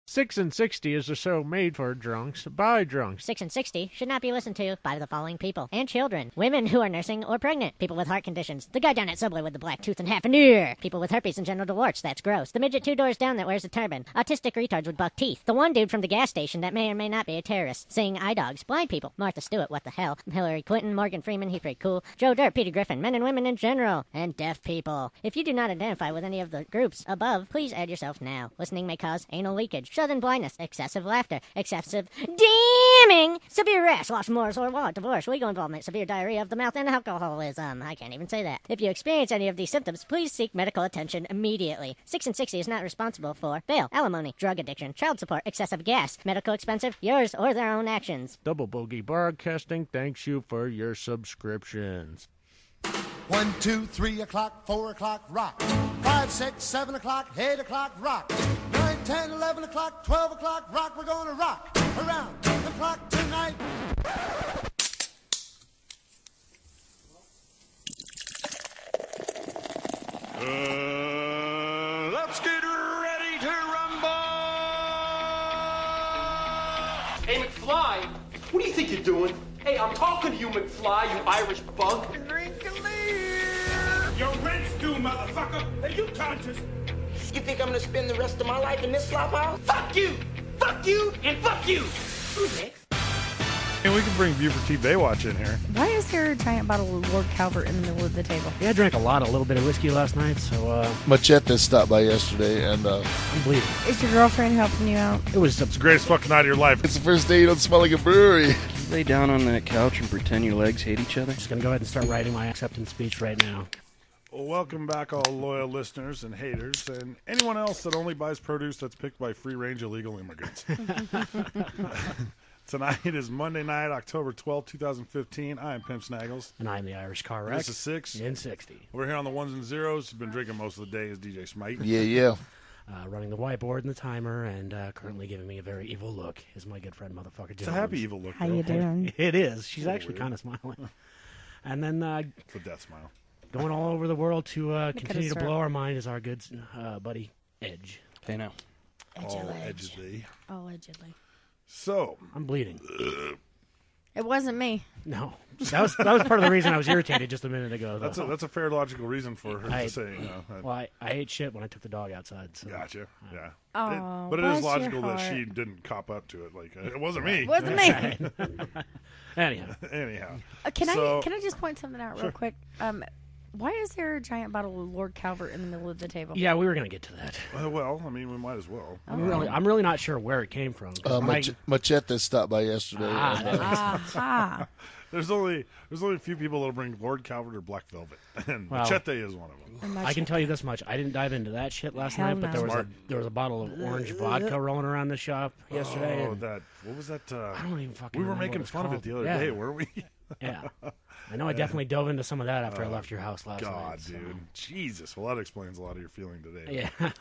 6 and 60 is a show made for drunks by drunks. 6 and 60 should not be listened to by the following people and children. Women who are nursing or pregnant. People with heart conditions. The guy down at Subway with the black tooth and half an ear. People with herpes and genital warts. That's gross. The midget 2 doors down that wears a turban. Autistic retards with buck teeth. The one dude from the gas station that may or may not be a terrorist. Saying eye dogs. Blind people. Martha Stewart, what the hell. Hillary Clinton, Morgan Freeman, he's pretty cool. Joe Dirt, Peter Griffin, men and women in general. And deaf people. If you do not identify with any of the groups above, please add yourself now. Listening may cause anal leakage, sudden blindness, excessive laughter, excessive damning, severe rash, loss of morals or wallet, divorce, legal involvement, severe diarrhea of the mouth, and alcoholism. I can't even say that. If you experience any of these symptoms, please seek medical attention immediately. 6 and 60 is not responsible for bail, alimony, drug addiction, child support, excessive gas, medical expensive, yours or their own actions. Double Bogey Broadcasting thanks you for your subscriptions. 1, 2, 3 o'clock, 4 o'clock, rock. 5, 6, 7 o'clock, 8 o'clock, rock. 9, 10, 11 o'clock, 12 o'clock, rock. We're gonna rock around the clock tonight. Let's get ready to rumble! Hey, McFly, what do you think you're doing? Hey, I'm talking to you, McFly, you Irish bug. Your rent's due, motherfucker! Are you conscious? You think I'm gonna spend the rest of my life in this slop house? Fuck you! Fuck you! And fuck you! Who's next? And we can bring Buford T. Baywatch in here. Why is there a giant bottle of Lord Calvert in the middle of the table? Yeah, I drank a little bit of whiskey last night, so, Machete stopped by yesterday, and, I'm bleeding. Is your girlfriend helping you out? It's the greatest fucking night of your life. it's the first day you don't smell like a brewery. Lay down on that couch and pretend your legs hate each other. Just gonna go ahead and start writing my acceptance speech right now. Well, welcome back, all loyal listeners and haters, and anyone else that only buys produce that's picked by free-range illegal immigrants. Tonight is Monday night, October 12th, 2015. I am Pimp Snaggles. And I'm the Irish Car Wreck. This is 6 and 60. We're here on the ones and zeros. Been drinking most of the day is DJ Smite. Yeah. Running the whiteboard and the timer, and currently giving me a very evil look is my good friend, motherfucker Jones. It's a happy evil look. How though. you doing? It is. She's actually kind of smiling. And then It's a death smile. going all over the world to continue to blow our mind is our good buddy Edge. Hey, now. Allegedly. Allegedly. So, I'm bleeding. It wasn't me. No, that was part of the reason I was irritated just a minute ago. Though. that's a fair logical reason for her to say. Well, I ate shit when I took the dog outside. So. Gotcha. Yeah. Oh, but it bless is your logical that heart. she didn't cop up to it. Like it wasn't me. It wasn't me. Anyhow. Can So- I just point something out real quick? Why is there a giant bottle of Lord Calvert in the middle of the table? Yeah, we were gonna get to that. Well, I mean, we might as well. I'm really not sure where it came from. Machete stopped by yesterday. Aha. There's only a few people that'll bring Lord Calvert or Black Velvet, and Machete is one of them. I can tell you this much: I didn't dive into that shit last night, but there was a bottle of orange vodka rolling around the shop yesterday. Oh, what was that? I don't even fucking. We were remember making what fun of it the other day, weren't we? Yeah. I know I definitely dove into some of that after I left your house last night. God, so. dude. Jesus. Well, that explains a lot of your feeling today. Yeah.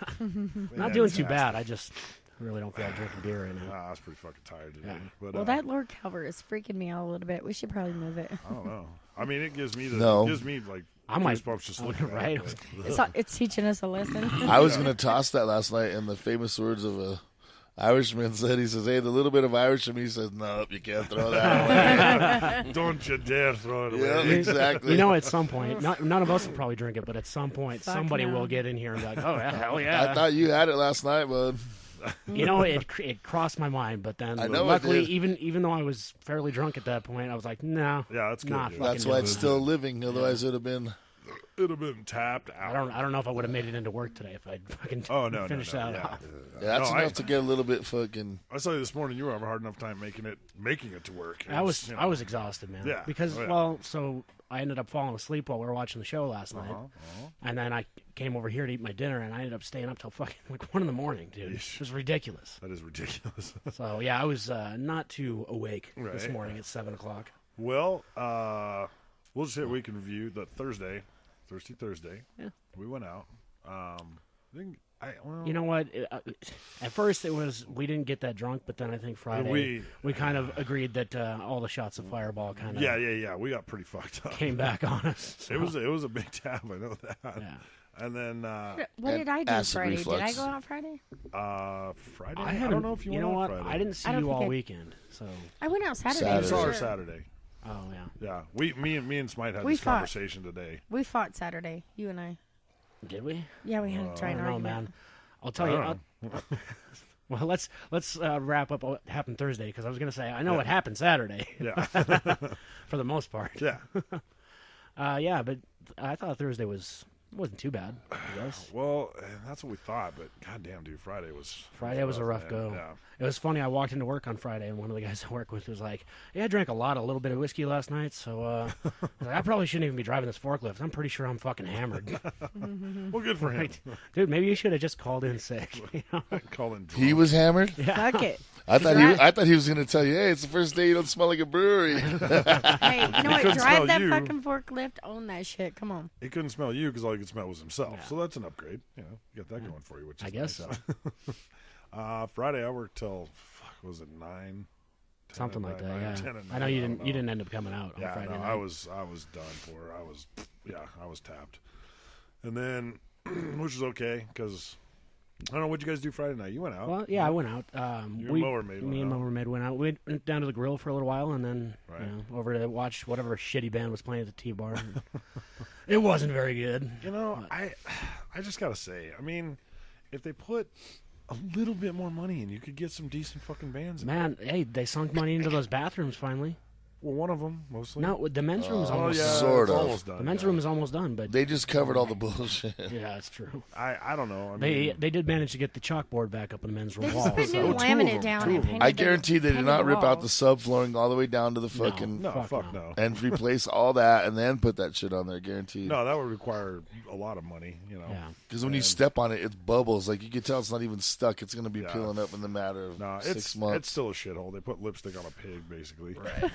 Not doing too bad. I just really don't feel like drinking beer right now. I was pretty fucking tired today. Yeah. But, Well, that Lord Calvert is freaking me out a little bit. We should probably move it. I don't know. I mean, it gives me like I might goosebumps just looking at right. it. It's teaching us a lesson. I was going to toss that last night, and the famous words of a Irishman said, he says, hey, the little bit of Irish in me says, no, you can't throw that away. Don't you dare throw it away. Yeah, exactly. You know, at some point, none of us will probably drink it, but at some point, somebody will get in here and be like, oh, hell yeah. I thought you had it last night, bud. You know, it crossed my mind, but then luckily, even though I was fairly drunk at that point, I was like, no. Yeah, that's good. That's why it's still living. Otherwise, it would have been tapped out. I don't know if I would have made it into work today if I'd fucking finished that off. Yeah, that's enough to get a little bit fucking. I saw you this morning. You were having a hard enough time making it to work. I was exhausted, man. Yeah. Because so I ended up falling asleep while we were watching the show last night, and then I came over here to eat my dinner, and I ended up staying up till fucking like 1 a.m, dude. It was ridiculous. That is ridiculous. So yeah, I was not too awake this morning at 7 o'clock. Well, we'll just hit week in review. The Thursday. Yeah. We went out. You know what? At first it was we didn't get that drunk, but then I think Friday we kind of agreed that all the shots of Fireball kind of yeah. We got pretty fucked up. Came back on us. So. It was a big tab. I know that. Yeah. And then what did I do Friday? reflux. Did I go out Friday? Friday. I don't know if you went out Friday. I didn't see you all weekend, so I went out Saturday. You saw her Saturday. Oh yeah. Yeah. Me and Smite had this conversation today. We fought Saturday. You and I. Did we? Yeah, we had a giant argument. Man. I'll tell you. Well, let's wrap up what happened Thursday because I was going to say I know what happened Saturday. Yeah. For the most part. Yeah. Yeah, but I thought Thursday wasn't too bad. I guess. Well, that's what we thought, but goddamn, dude, Friday was a rough go. Yeah. It was funny. I walked into work on Friday, and one of the guys I work with was like, "Yeah, I drank a little bit of whiskey last night, so I probably shouldn't even be driving this forklift. I'm pretty sure I'm fucking hammered." Well, good for him, dude. Maybe you should have just called in sick. You know? Call in drunk. He was hammered. Yeah. Fuck it. I thought he was going to tell you, hey, it's the first day you don't smell like a brewery. Hey, you know what? Drive that fucking forklift. Own that shit. Come on. He couldn't smell you because all he could smell was himself. Yeah. So that's an upgrade. You know, you got that going for you, which is I guess nice. So. Friday I worked till was it 9? Something like that. 9, Yeah. 10 I know you didn't end up coming out on Friday night. I was done for. I was tapped, and then which is okay because. I don't know, what'd you guys do Friday night? You went out. Well, yeah, I went out. Me and Mower Maid went out. We went down to the grill for a little while and then over to watch whatever shitty band was playing at the T-Bar. It wasn't very good. You know, I just got to say, I mean, if they put a little bit more money in, you could get some decent fucking bands in. Man, hey, they sunk money into those bathrooms finally. Well, one of them, mostly. No, the men's room is almost done. The men's room is almost done, but they just covered all the bullshit. Yeah, it's true. I don't know. I mean, they did manage to get the chalkboard back up in the men's room wall. They just put new laminate down. I guarantee they did not rip out the subflooring all the way down to the fucking no. And replace all that and then put that shit on there. Guaranteed. No, that would require a lot of money. You know, because when you step on it, it bubbles. Like you can tell, it's not even stuck. It's going to be peeling up in the matter of 6 months. It's still a shithole. They put lipstick on a pig, basically. Right.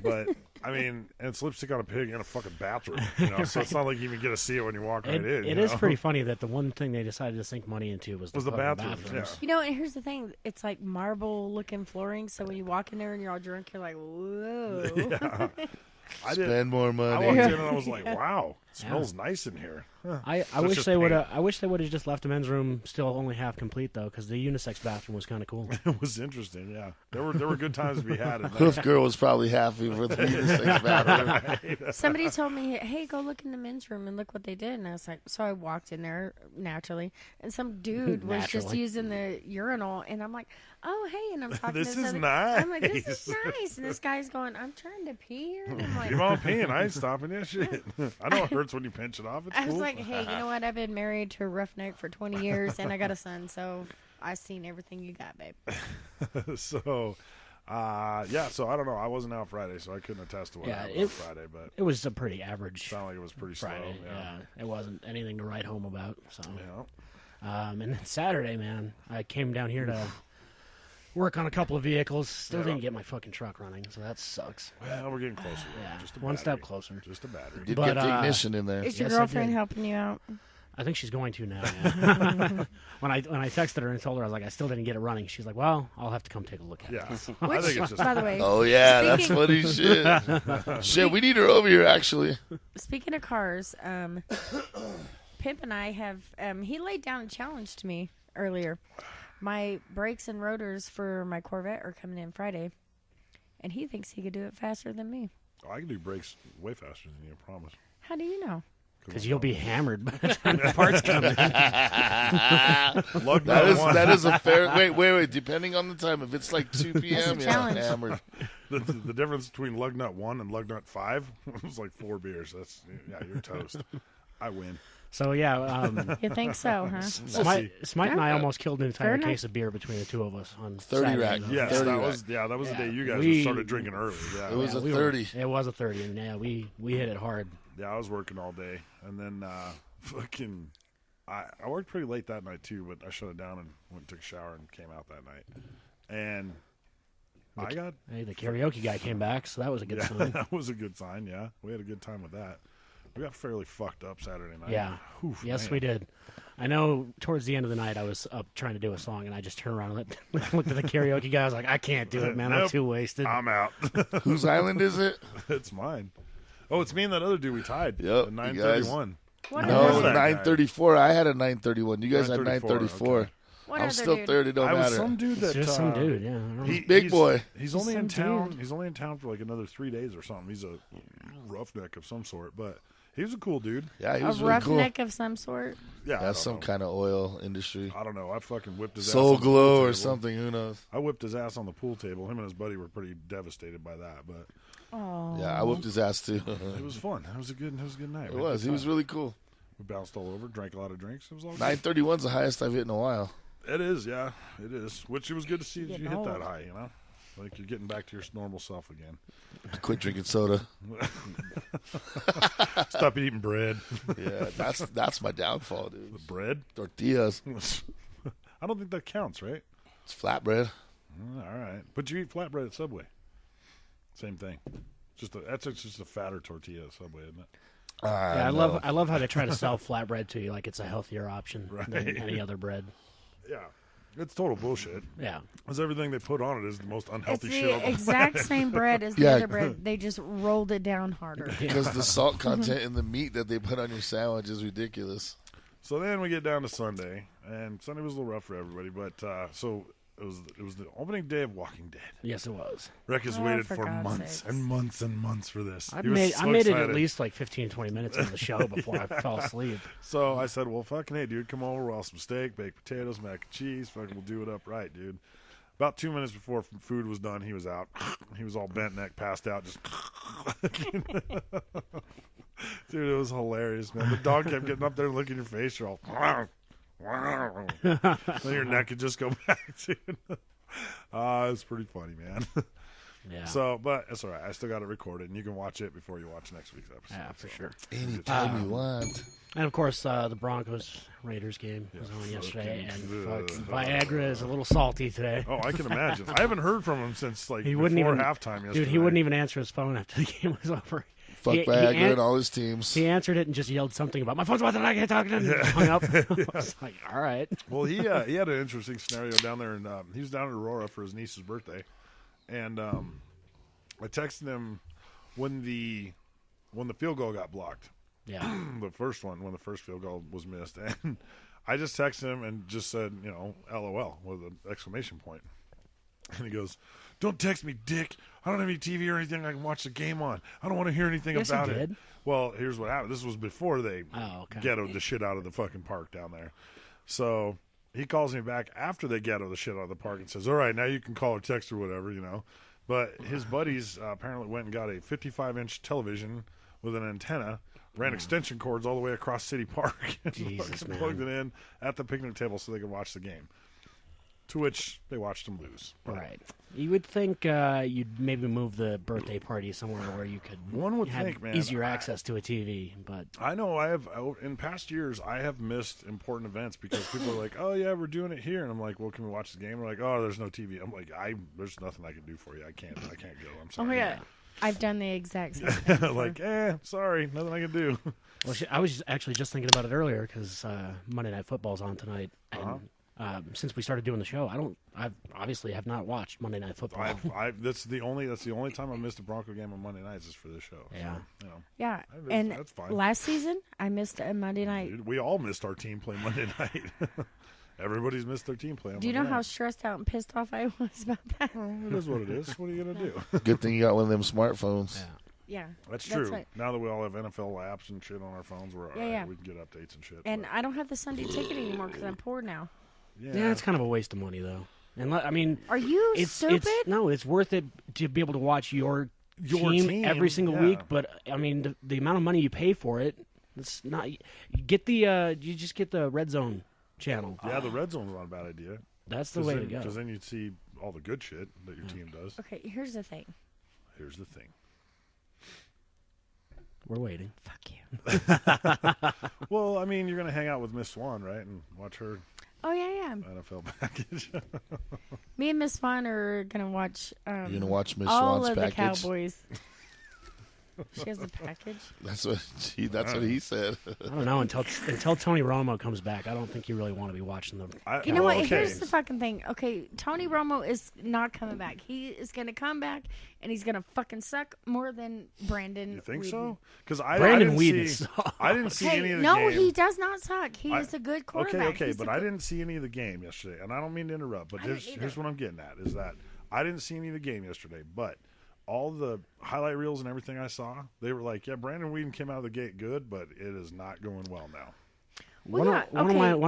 But I mean, and it's lipstick on a pig in a fucking bathroom, you know. So it's not like you even get to see it when you walk right in. It is pretty funny that the one thing they decided to sink money into was the bathrooms. Yeah. You know, and here's the thing: it's like marble-looking flooring. So when you walk in there and you're all drunk, you're like, "Whoa!" Yeah. Spend more money. I walked in and I was like, "Wow, it smells nice in here." Huh. I wish they would have. I wish they would have just left the men's room still only half complete though, because the unisex bathroom was kind of cool. It was interesting. Yeah, there were good times to be had. Hoof Girl was probably happy with the unisex bathroom. Somebody told me, "Hey, go look in the men's room and look what they did." And I was like, so I walked in there naturally, and some dude was just using the urinal, and I'm like, "Oh, hey," and I'm talking this to is somebody. nice. I'm like, "This is nice," and this guy's going, "I'm trying to pee here." And I'm like, "Keep on peeing. I ain't stopping that shit." I know it hurts when you pinch it off. It's I cool. was like, "Hey, you know what? I've been married to a roughneck for 20 years, and I got a son, so I've seen everything you got, babe." So I don't know. I wasn't out Friday, so I couldn't attest to what happened on Friday. But it was a pretty average. Sounded like it was pretty Friday. slow. Yeah, it wasn't anything to write home about. So, yeah. And then Saturday, man, I came down here to work on a couple of vehicles. Still didn't get my fucking truck running, so that sucks. Well, we're getting closer. Yeah, just one step closer. Just a battery. Did get the ignition in there. Is your girlfriend helping you out? I think she's going to now. Yeah. when I texted her and told her, I was like, I still didn't get it running. She's like, well, I'll have to come take a look at it. Yeah. I think it's just. By the way, oh yeah, that's funny shit. Shit, we need her over here actually. Speaking of cars, Pimp and I have. He laid down a challenge to me earlier. My brakes and rotors for my Corvette are coming in Friday, and he thinks he could do it faster than me. Oh, I can do brakes way faster than you, I promise. How do you know? Because you'll be hammered by the time the parts come in. That is a fair. Wait. Depending on the time, if it's like 2 p.m., hammered. The difference between lug nut 1 and lug nut 5 was like 4 beers. You're toast. I win. So yeah, you think so, huh? Smite and I almost killed an entire case of beer between the two of us on 30 Saturday, rack. Yes, 30 that rack. was the day you guys started drinking early. Yeah, it was a 30. It was a 30, and yeah, we hit it hard. Yeah, I was working all day, and then I worked pretty late that night too. But I shut it down and went and took a shower and came out that night, and the karaoke guy came back, so that was a good sign. That was a good sign. Yeah, we had a good time with that. We got fairly fucked up Saturday night. Yeah. Oof, yes, man. we did. I know towards the end of the night I was up trying to do a song, and I just turned around and looked at the karaoke guy. I was like, I can't do it, man. Nope. I'm too wasted. I'm out. Whose island is it? It's mine. Oh, it's me and that other dude we tied. Yep. At 9:31. What No, other- that guy? 934. I had a 931. You guys had 934. Okay. What I'm other still dude? 30. Don't I was matter. some dude that It's just some dude, yeah. I don't know. Big boy. He's only in some town. dude. He's only in town for like another 3 days or something. He's a roughneck of some sort, but he was a cool dude. Yeah, he A was really cool. roughneck of some sort. Yeah, I That's don't some know. kind of oil industry. I don't know. I fucking whipped his ass. Soul on the pool Glow or table. something. Who knows? I whipped his ass on the pool table. Him and his buddy were pretty devastated by that, but Oh. Yeah, I whooped his ass too. it was fun. It was a good night. It was. He was really cool. We bounced all over, drank a lot of drinks. It was all good. 931's the highest I've hit in a while. It is, yeah, it is. Which it was good to see that you Getting hit that old. high. You know, like you're getting back to your normal self again. Quit drinking soda. Stop eating bread. Yeah, that's my downfall, dude. Bread? Tortillas. I don't think that counts, right? It's flatbread. All right, but you eat flatbread at Subway. Same thing. That's just a fatter tortilla at Subway, isn't it? Yeah, I love how they try to sell flatbread to you like it's a healthier option than Right. any other bread. Yeah, it's total bullshit. Yeah, Because everything they put on it is the most It's unhealthy the shit on the exact planet. same bread as the Yeah. other bread. They just rolled it down harder. Because the salt content in the meat that they put on your sandwich is ridiculous. So then we get down to Sunday, and Sunday was a little rough for everybody, but so it was the opening day of Walking Dead. yes, it was. Rick has Oh, waited for for God's months sakes. and months and months for this. I He was made so it at excited. least like 15, 20 minutes into the show before I fell asleep. So I said, well, fucking hey, dude, come over. We'll have some steak, baked potatoes, mac and cheese. Fucking we'll do it up right, dude. About 2 minutes before food was done, he was out. He was all bent neck, passed out, just... Dude, it was hilarious, man. The dog kept getting up there and looking at your face. You're all... then your neck could just go back, dude. It's pretty funny, man. Yeah. So, but it's all right. I still got it recorded, and you can watch it before you watch next week's episode. Yeah, for sure. Anytime you want. And of course, the Broncos-Raiders game was on yesterday, and fucking Viagra is a little salty today. Oh, I can imagine. I haven't heard from him since like He before wouldn't even halftime yesterday. Dude, he wouldn't even answer his phone after the game was over. Fuck He Viagra and all his teams. He answered it and just yelled something about my phone's about to I can't talk to him. And hung up. I was like, all right. Well, he had an interesting scenario down there, and he was down in Aurora for his niece's birthday, and I texted him when the field goal got blocked. Yeah. The first one, when the first field goal was missed, and I just texted him and just said, LOL with an exclamation point. And he goes, "Don't text me, dick. I don't have any TV or anything I can watch the game on. I don't want to hear anything Yes, about he it." did. Well, here's what happened. This was before they okay. ghettoed the shit out of the fucking park down there. So he calls me back after they ghetto the shit out of the park and says, "All right, now you can call or text or whatever, But his buddies apparently went and got a 55-inch television with an antenna, ran extension cords all the way across City Park, and Jesus, fucking man. plugged it in at the picnic table so they could watch the game. To which they watched them lose. But Right. You would think you'd maybe move the birthday party somewhere where you could One would have think, man, easier access to a TV, but I know in past years, I have missed important events because people are like, "Oh, yeah, we're doing it here." And I'm like, "Well, can we watch the game?" They're like, "Oh, there's no TV." I'm like, there's nothing I can do for you. I can't go. I'm Oh sorry. my god, I've done the exact same thing. before. Like, sorry, nothing I can do. well, I was actually just thinking about it earlier because Monday Night Football's on tonight, and since we started doing the show, I obviously have not watched Monday Night Football. That's the only time I missed a Bronco game on Monday nights is for this show. Yeah. So, Yeah, That's- and that's fine. last season I missed a Monday night. Dude, we all missed our team play Monday night. Everybody's missed their team play on Do you know Monday how night. stressed out and pissed off I was about that? It is what it is. What are you going to do? Good thing you got one of them smartphones. Yeah, That's true. right. Now that we all have NFL apps and shit on our phones, we're all right. Yeah. We can get updates and shit. And I don't have the Sunday ticket anymore because I'm poor now. Yeah, it's kind of a waste of money though. And I mean, Are you stupid? It's worth it to be able to watch your team every single yeah. week. But I mean, the amount of money you pay for it, it's not. You get the you just get the Red Zone channel. Yeah, the red zone's not a bad idea. That's the way to go. Because then you'd see all the good shit that your team does. Okay, here's the thing. Here's the thing. We're waiting. Fuck you. Well, I mean, you're going to hang out with Miss Swan, right? And watch her Oh yeah. NFL package. Me and Miss Swan are gonna watch. You're gonna watch Miss all Swan's of package? the Cowboys. She has a package. That's what he said. I don't know until Tony Romo comes back. I don't think you really want to be watching them. You know what? Okay. Here's the fucking thing. Okay, Tony Romo is not coming back. He is going to come back, and he's going to fucking suck more than Brandon. You think Whedon. so? Because Brandon Whedon. I didn't see any of the game. No, he does not suck. He is a good quarterback. Okay, but I didn't see any of the game yesterday, and I don't mean to interrupt, but here's what I'm getting at is that I didn't see any of the game yesterday, but all the highlight reels and everything I saw, they were like, yeah, Brandon Whedon came out of the gate good, but it is not going well now. One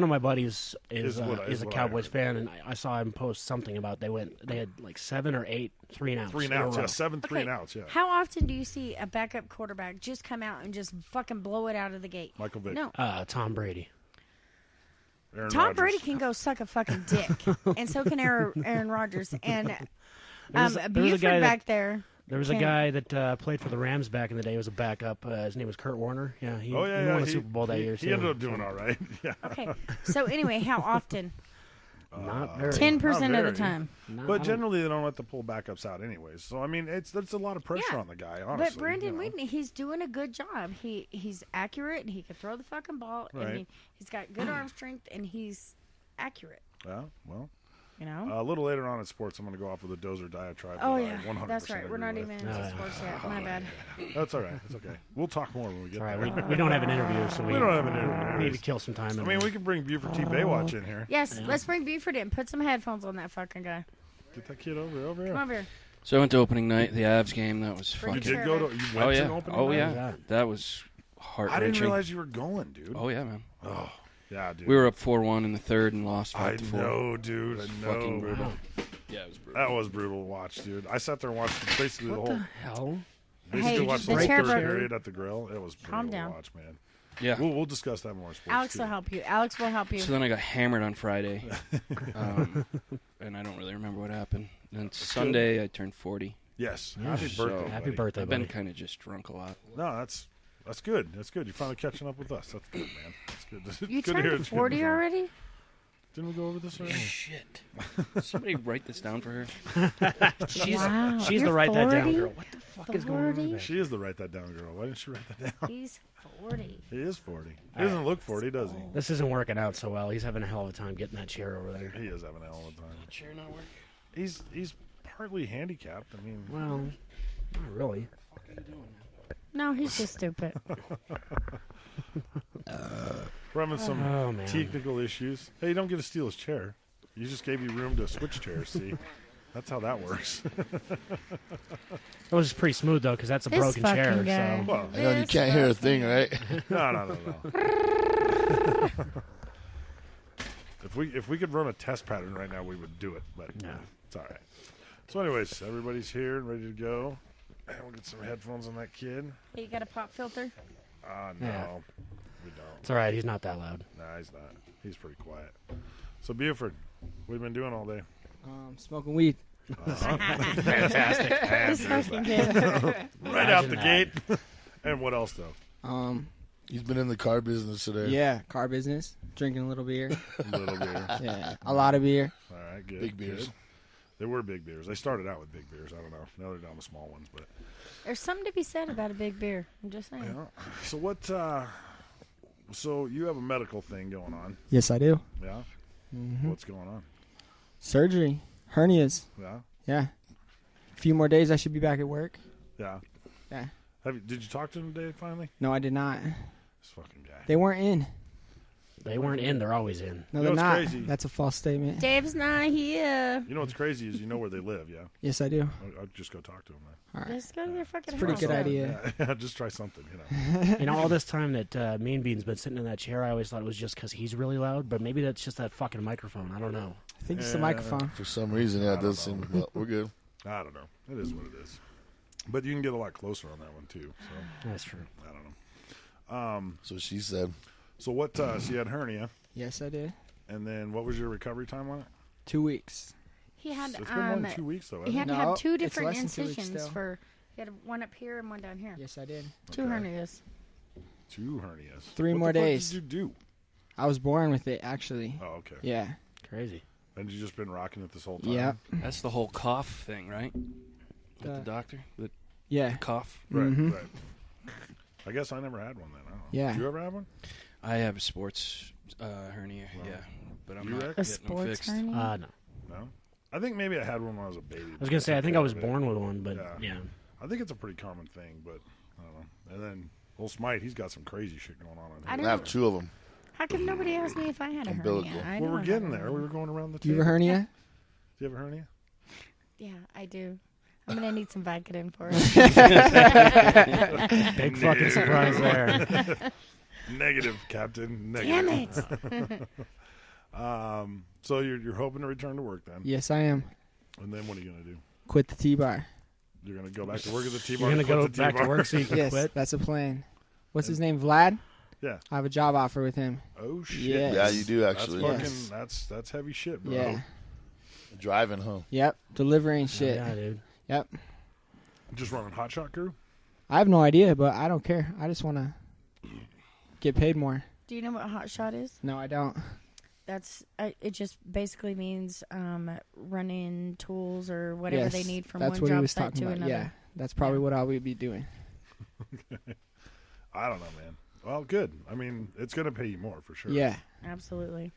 of my buddies is a Cowboys fan, and I saw him post something about they had like 7 or 8 3-and-outs. 3-and-outs, yeah, 7 3-and-outs, yeah. How often do you see a backup quarterback just come out and just fucking blow it out of the gate? Michael Vick. No. Tom Brady. Tom Brady can go suck a fucking dick, and so can Aaron Rodgers. And Buford back there. There was a guy that played for the Rams back in the day. He was a backup. His name was Kurt Warner. Yeah, he won the Super Bowl that year. He ended up doing all right. Yeah. Okay. So anyway, how often? Not very. 10% of the time. But generally, they don't let the pull backups out anyways. So I mean, that's a lot of pressure on the guy. Honestly, but Brandon Whedon, he's doing a good job. He's accurate, and he can throw the fucking ball. Right. And he's got good arm strength, and he's accurate. Yeah. Well. You know? A little later on in sports, I'm going to go off with a Dozer diatribe. Oh, yeah. 100% That's right. We're not even into sports yet. My bad. That's all right. It's okay. We'll talk more when we get there. Right. We don't have an interview, so we don't have an interview. We need to kill some time. I mean, we can bring Buford T. Baywatch in here. Yes, let's bring Buford in. Put some headphones on that fucking guy. Get that kid over here. Come over here. So I went to opening night, the Avs game. That was fucking... You did go to... You went to opening night? Oh, yeah. That was heart-wrenching. I didn't realize you were going, dude. Oh, yeah, man. Oh. Yeah, dude. We were up 4-1 in the third and lost 5-4. I know, dude. I know. Fucking brutal. Yeah, it was brutal. That was brutal to watch, dude. I sat there and watched basically the whole... What the hell? Basically watched the whole third period at the grill. It was brutal to watch, man. Yeah. We'll discuss that more in sports, Alex will help you. Alex will help you. So then I got hammered on Friday. And I don't really remember what happened. And then Sunday, I turned 40. Yes. Happy birthday, Happy birthday, I've been kind of just drunk a lot. No, that's good. That's good. You're finally catching up with us. That's good, man. That's good. You good to hear turned 40 already? Didn't we go over this already? Shit. Somebody write this down for her. She's the write that down girl. What the fuck is going on there? She is the write that down girl. Why didn't she write that down? He's 40. He is 40. He doesn't look 40, does he? This isn't working out so well. He's having a hell of a time getting that chair over there. He is having a hell of a time. The chair not working? He's partly handicapped. I mean, well, not really. What the fuck are you doing, man? No, he's just stupid. We're having some technical issues. Hey, you don't get to steal his chair. You just gave you room to switch chairs, see? That's how that works. It was pretty smooth, though, because that's a broken chair. Guy. So. Well, I know you can't hear a thing, right? No. If we could run a test pattern right now, we would do it, but no, it's all right. So anyways, everybody's here and ready to go. And we'll get some headphones on that kid. Hey, you got a pop filter? No, we don't. It's all right. He's not that loud. Nah, he's not. He's pretty quiet. So Buford, what have you been doing all day? Smoking weed. Fantastic. Right out the gate. And what else, though? He's been in the car business today. Yeah, car business. Drinking a little beer. A little beer. Yeah, a lot of beer. All right, good. Big beers. Good. They were big beers. They started out with big beers. I don't know. Now they're down to small ones, but there's something to be said about a big beer. I'm just saying. Yeah. So what? So you have a medical thing going on? Yes, I do. Yeah. Mm-hmm. What's going on? Surgery, hernias. Yeah. Yeah. A few more days, I should be back at work. Yeah. Yeah. Did you talk to them today finally? No, I did not. This fucking guy. They weren't in. They weren't in. They're always in. No, they're not. Crazy? That's a false statement. Dave's not here. You know what's crazy is you know where they live, yeah? Yes, I do. I'll just go talk to them then. All right. Just go to their fucking house. Pretty good idea. Yeah, just try something, you know. You know, all this time that Mean Bean's been sitting in that chair, I always thought it was just because he's really loud, but maybe that's just that fucking microphone. I don't know. I think it's the microphone. For some reason, yeah, it does seem. Well, we're good. I don't know. It is what it is. But you can get a lot closer on that one too. So that's true. I don't know. So she said. So what? So you had hernia. Yes, I did. And then what was your recovery time on it? 2 weeks. He had. It's been more than 2 weeks though. He had to have two different incisions incisions for. He had one up here and one down here. Yes, I did. Two hernias. 2 hernias. 3 more days. What did you do? I was born with it, actually. Oh, okay. Yeah. Crazy. And you just been rocking it this whole time? Yeah. That's the whole cough thing, right? With the doctor? Yeah. cough. Right, Mhm. right. I guess I never had one then. I don't know. Yeah. Did you ever have one? I have a sports hernia. Yeah, but I'm You not wrecked? getting A them sports fixed. hernia? No. No. I think maybe I had one when I was a baby. I was gonna say I think I was born with one, but yeah. I think it's a pretty common thing, but I don't know. And then old Smite, he's got some crazy shit going on. I I don't- have 2 of them. How come nobody asked me if I had a Umbilical. hernia? I Well, know we're I getting have there. one. We were going around the Do you table. have a hernia? Do you have a hernia? Yeah, I do. I'm gonna need some Vicodin for it. Big fucking surprise there. Negative, Captain. Negative. Damn it! So you're hoping to return to work then? Yes, I am. And then what are you gonna do? Quit the T-bar. You're gonna go back to work at the T-bar. You're gonna and go quit the back to T-bar? work so you can Yes, quit. that's a plan. What's his name? Vlad? Yeah. I have a job offer with him. Oh shit. Yes. Yeah, you do actually. That's fucking. That's heavy shit, bro. Yeah. Driving home. Yep. Delivering shit. Yeah, dude. Yep. Just running hot shot crew. I have no idea, but I don't care. I just want to get paid more. Do you know what hot shot is? No, I don't. That's it. Just basically means running tools or whatever Yes, they need from that's one what he job was site talking to about. another. Yeah, that's probably what I would be doing. I don't know, man. Well, good. I mean, it's gonna pay you more for sure. Yeah. Absolutely.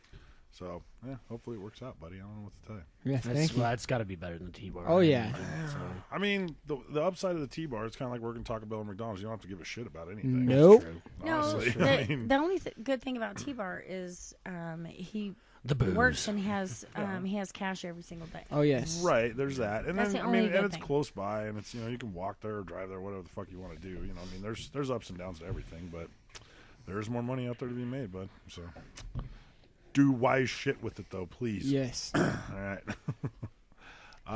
So, yeah, hopefully it works out, buddy. I don't know what to tell you. Yeah, thank you. That's got to be better than the T-bar. Oh, yeah. So, I mean, the upside of the T-bar, it's kind of like working Taco Bell or McDonald's. You don't have to give a shit about anything. Nope. No, Honestly. the, I mean, the only good thing about T-Bar is he the booze. works and has he has cash every single day. Oh, yes. right, there's that. And That's then, the I mean, only good and it's thing. close by, and it's, you can walk there or drive there, whatever the fuck you want to do. You know, I mean, there's ups and downs to everything, but there's more money out there to be made, bud. So do wise shit with it, though, please. Yes. All right.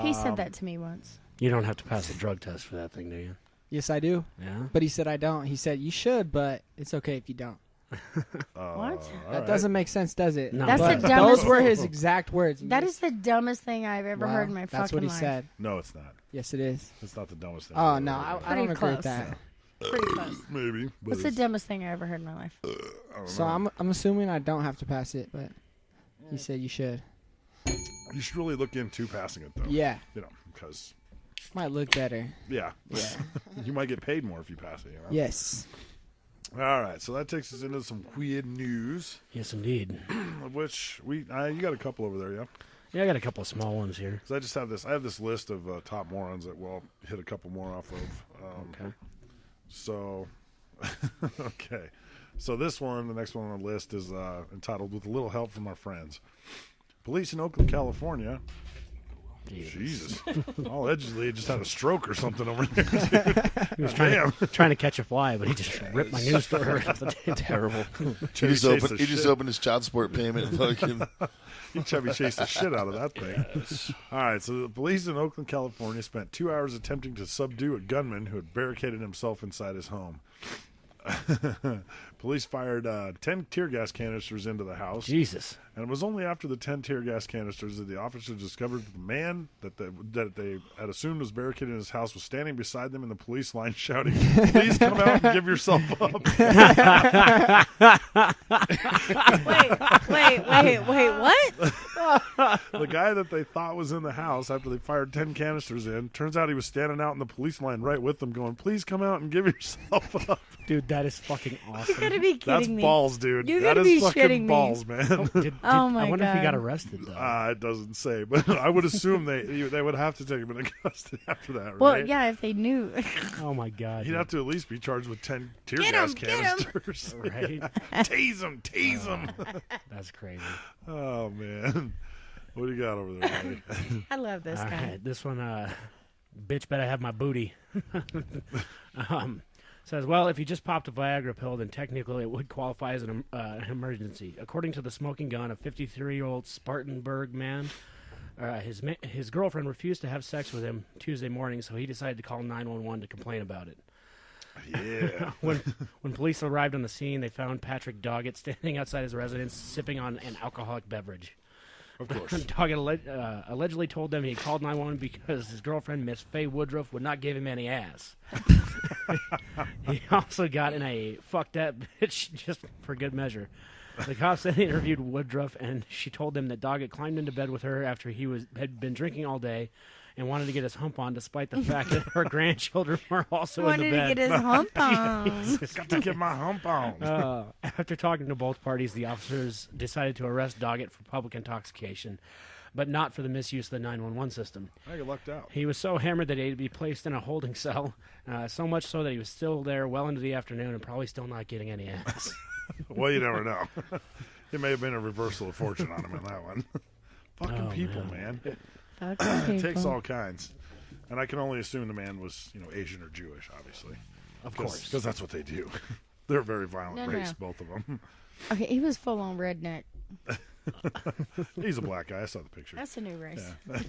He said that to me once. You don't have to pass a drug test for that thing, do you? Yes, I do. Yeah. But he said I don't. He said you should, but it's okay if you don't. What? That doesn't make sense, does it? No. That's But the dumbest those were thing. his exact words. That is the dumbest thing I've ever Wow, heard in my fucking life. That's what he said. No, it's not. Yes, it is. It's not the dumbest thing. Oh, I've no, ever heard. I don't Pretty agree with close. that. Pretty close. Maybe. But What's the it's- dumbest thing I ever heard in my life? I don't So know. I'm assuming I don't have to pass it, but he said you should. You should really look into passing it, though. Yeah. Because, Might look better. yeah. You might get paid more if you pass it, Yes. All right, so that takes us into some weird news, Yes, indeed. of which you got a couple over there, yeah? Yeah, I got a couple of small ones here. Because I just have this. I have this list of top morons that we'll hit a couple more off of. Okay. So, okay. So this one, the next one on the list is entitled "With a Little Help from Our Friends." Police in Oakland, California. Jesus. Allegedly, just had a stroke or something over there. He was trying to catch a fly, but he just ripped my news story right off the table. Terrible. He just opened his child support payment and fucking. He Chevy chased the shit out of that thing. All right, so the police in Oakland, California spent 2 hours attempting to subdue a gunman who had barricaded himself inside his home. Police fired 10 tear gas canisters into the house. Jesus. And it was only after the 10 tear gas canisters that the officers discovered the man that they had assumed was barricaded in his house was standing beside them in the police line shouting, "Please come out and give yourself up." Wait, what? The guy that they thought was in the house after they fired 10 canisters in, turns out he was standing out in the police line right with them going, "Please come out and give yourself up." Dude, that is fucking awesome. You gotta be kidding That's me. balls, dude. You That gotta is be fucking shitting me. balls, man. Oh my I wonder if he got God. arrested, though. It doesn't say, but I would assume they would have to take him into custody after that, right? Well, yeah, if they knew. Oh, my God. He'd have to at least be charged with 10 tear Get gas 'em, get 'em. canisters. Right? Tase him. That's crazy. Oh, man. What do you got over there, buddy? I love this All guy. right, this one, bitch better have my booty. Says, well, if you just popped a Viagra pill, then technically it would qualify as an emergency. According to the smoking gun, a 53-year-old Spartanburg man, his girlfriend refused to have sex with him Tuesday morning, so he decided to call 911 to complain about it. Yeah. When police arrived on the scene, they found Patrick Doggett standing outside his residence sipping on an alcoholic beverage. Of course. Doggett allegedly told them he called 911 because his girlfriend, Miss Faye Woodruff, would not give him any ass. He also got in a fuck that bitch just for good measure. The cops then interviewed Woodruff, and she told them that Doggett climbed into bed with her after he had been drinking all day, and wanted to get his hump on despite the fact that her grandchildren were also in the Wanted bed. to get his hump on. Got to get my hump on. After talking to both parties, the officers decided to arrest Doggett for public intoxication, but not for the misuse of the 911 system. I got lucked out. He was so hammered that he had to be placed in a holding cell, so much so that he was still there well into the afternoon and probably still not getting any ass. Well, you never know. It may have been a reversal of fortune on him in that one. Fucking people, man. It takes all kinds. And I can only assume the man was, Asian or Jewish, obviously. Of course. Because that's what they do. They're a very violent race, both of them. Okay, he was full on redneck. He's a black guy. I saw the picture. That's a new race. Yeah.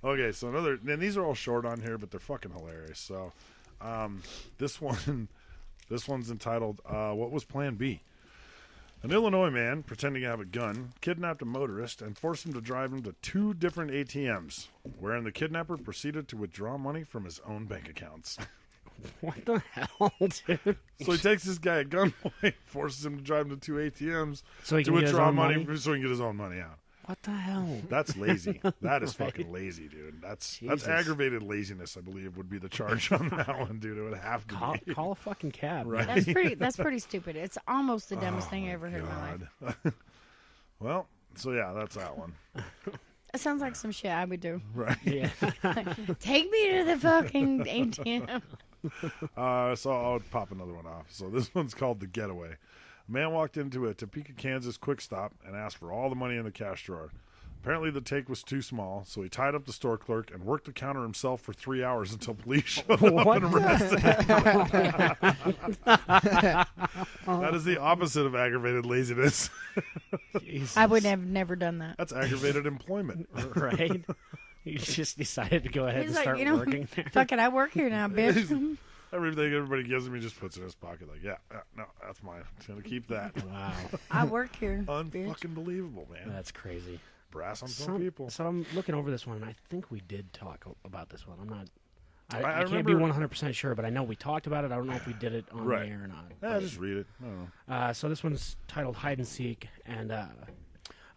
Okay, so and these are all short on here, but they're fucking hilarious. So, this one's entitled, What Was Plan B? An Illinois man, pretending to have a gun, kidnapped a motorist and forced him to drive him to 2 different ATMs, wherein the kidnapper proceeded to withdraw money from his own bank accounts. What the hell, dude? So he takes this guy at gunpoint, forces him to drive him to 2 ATMs So he to can get his withdraw own money? so he can get his own money out. What the hell? That's lazy. That is Right. fucking lazy, dude. That's Jesus. aggravated laziness, I believe, would be the charge on that one, dude. It would have to be. Call a fucking cab. Right. That's pretty stupid. It's almost the dumbest thing I ever heard in my life. God. Well, so yeah, that's that one. It sounds like some shit I would do. Right. Yeah. Take me to the fucking ATM. So I'll pop another one off. So this one's called The Getaway. A man walked into a Topeka, Kansas quick stop and asked for all the money in the cash drawer. Apparently the take was too small, so he tied up the store clerk and worked the counter himself for 3 hours until police showed up and arrested him. That is the opposite of aggravated laziness. I would have never done that. That's aggravated employment. Right? He just decided to go ahead He's and like, start working there. Fuck it, I work here now, bitch. Everything everybody gives him, he just puts in his pocket. Like, yeah, no, that's mine. I'm going to keep that. Wow. I work here. Unfucking believable, man. That's crazy. Brass on some people. So I'm looking over this one, and I think we did talk about this one. I'm not. I I can't be remember- 100% sure, but I know we talked about it. I don't know if we did it on Right. the air or not. Yeah, just read it. I don't know. So this one's titled Hide and Seek, and a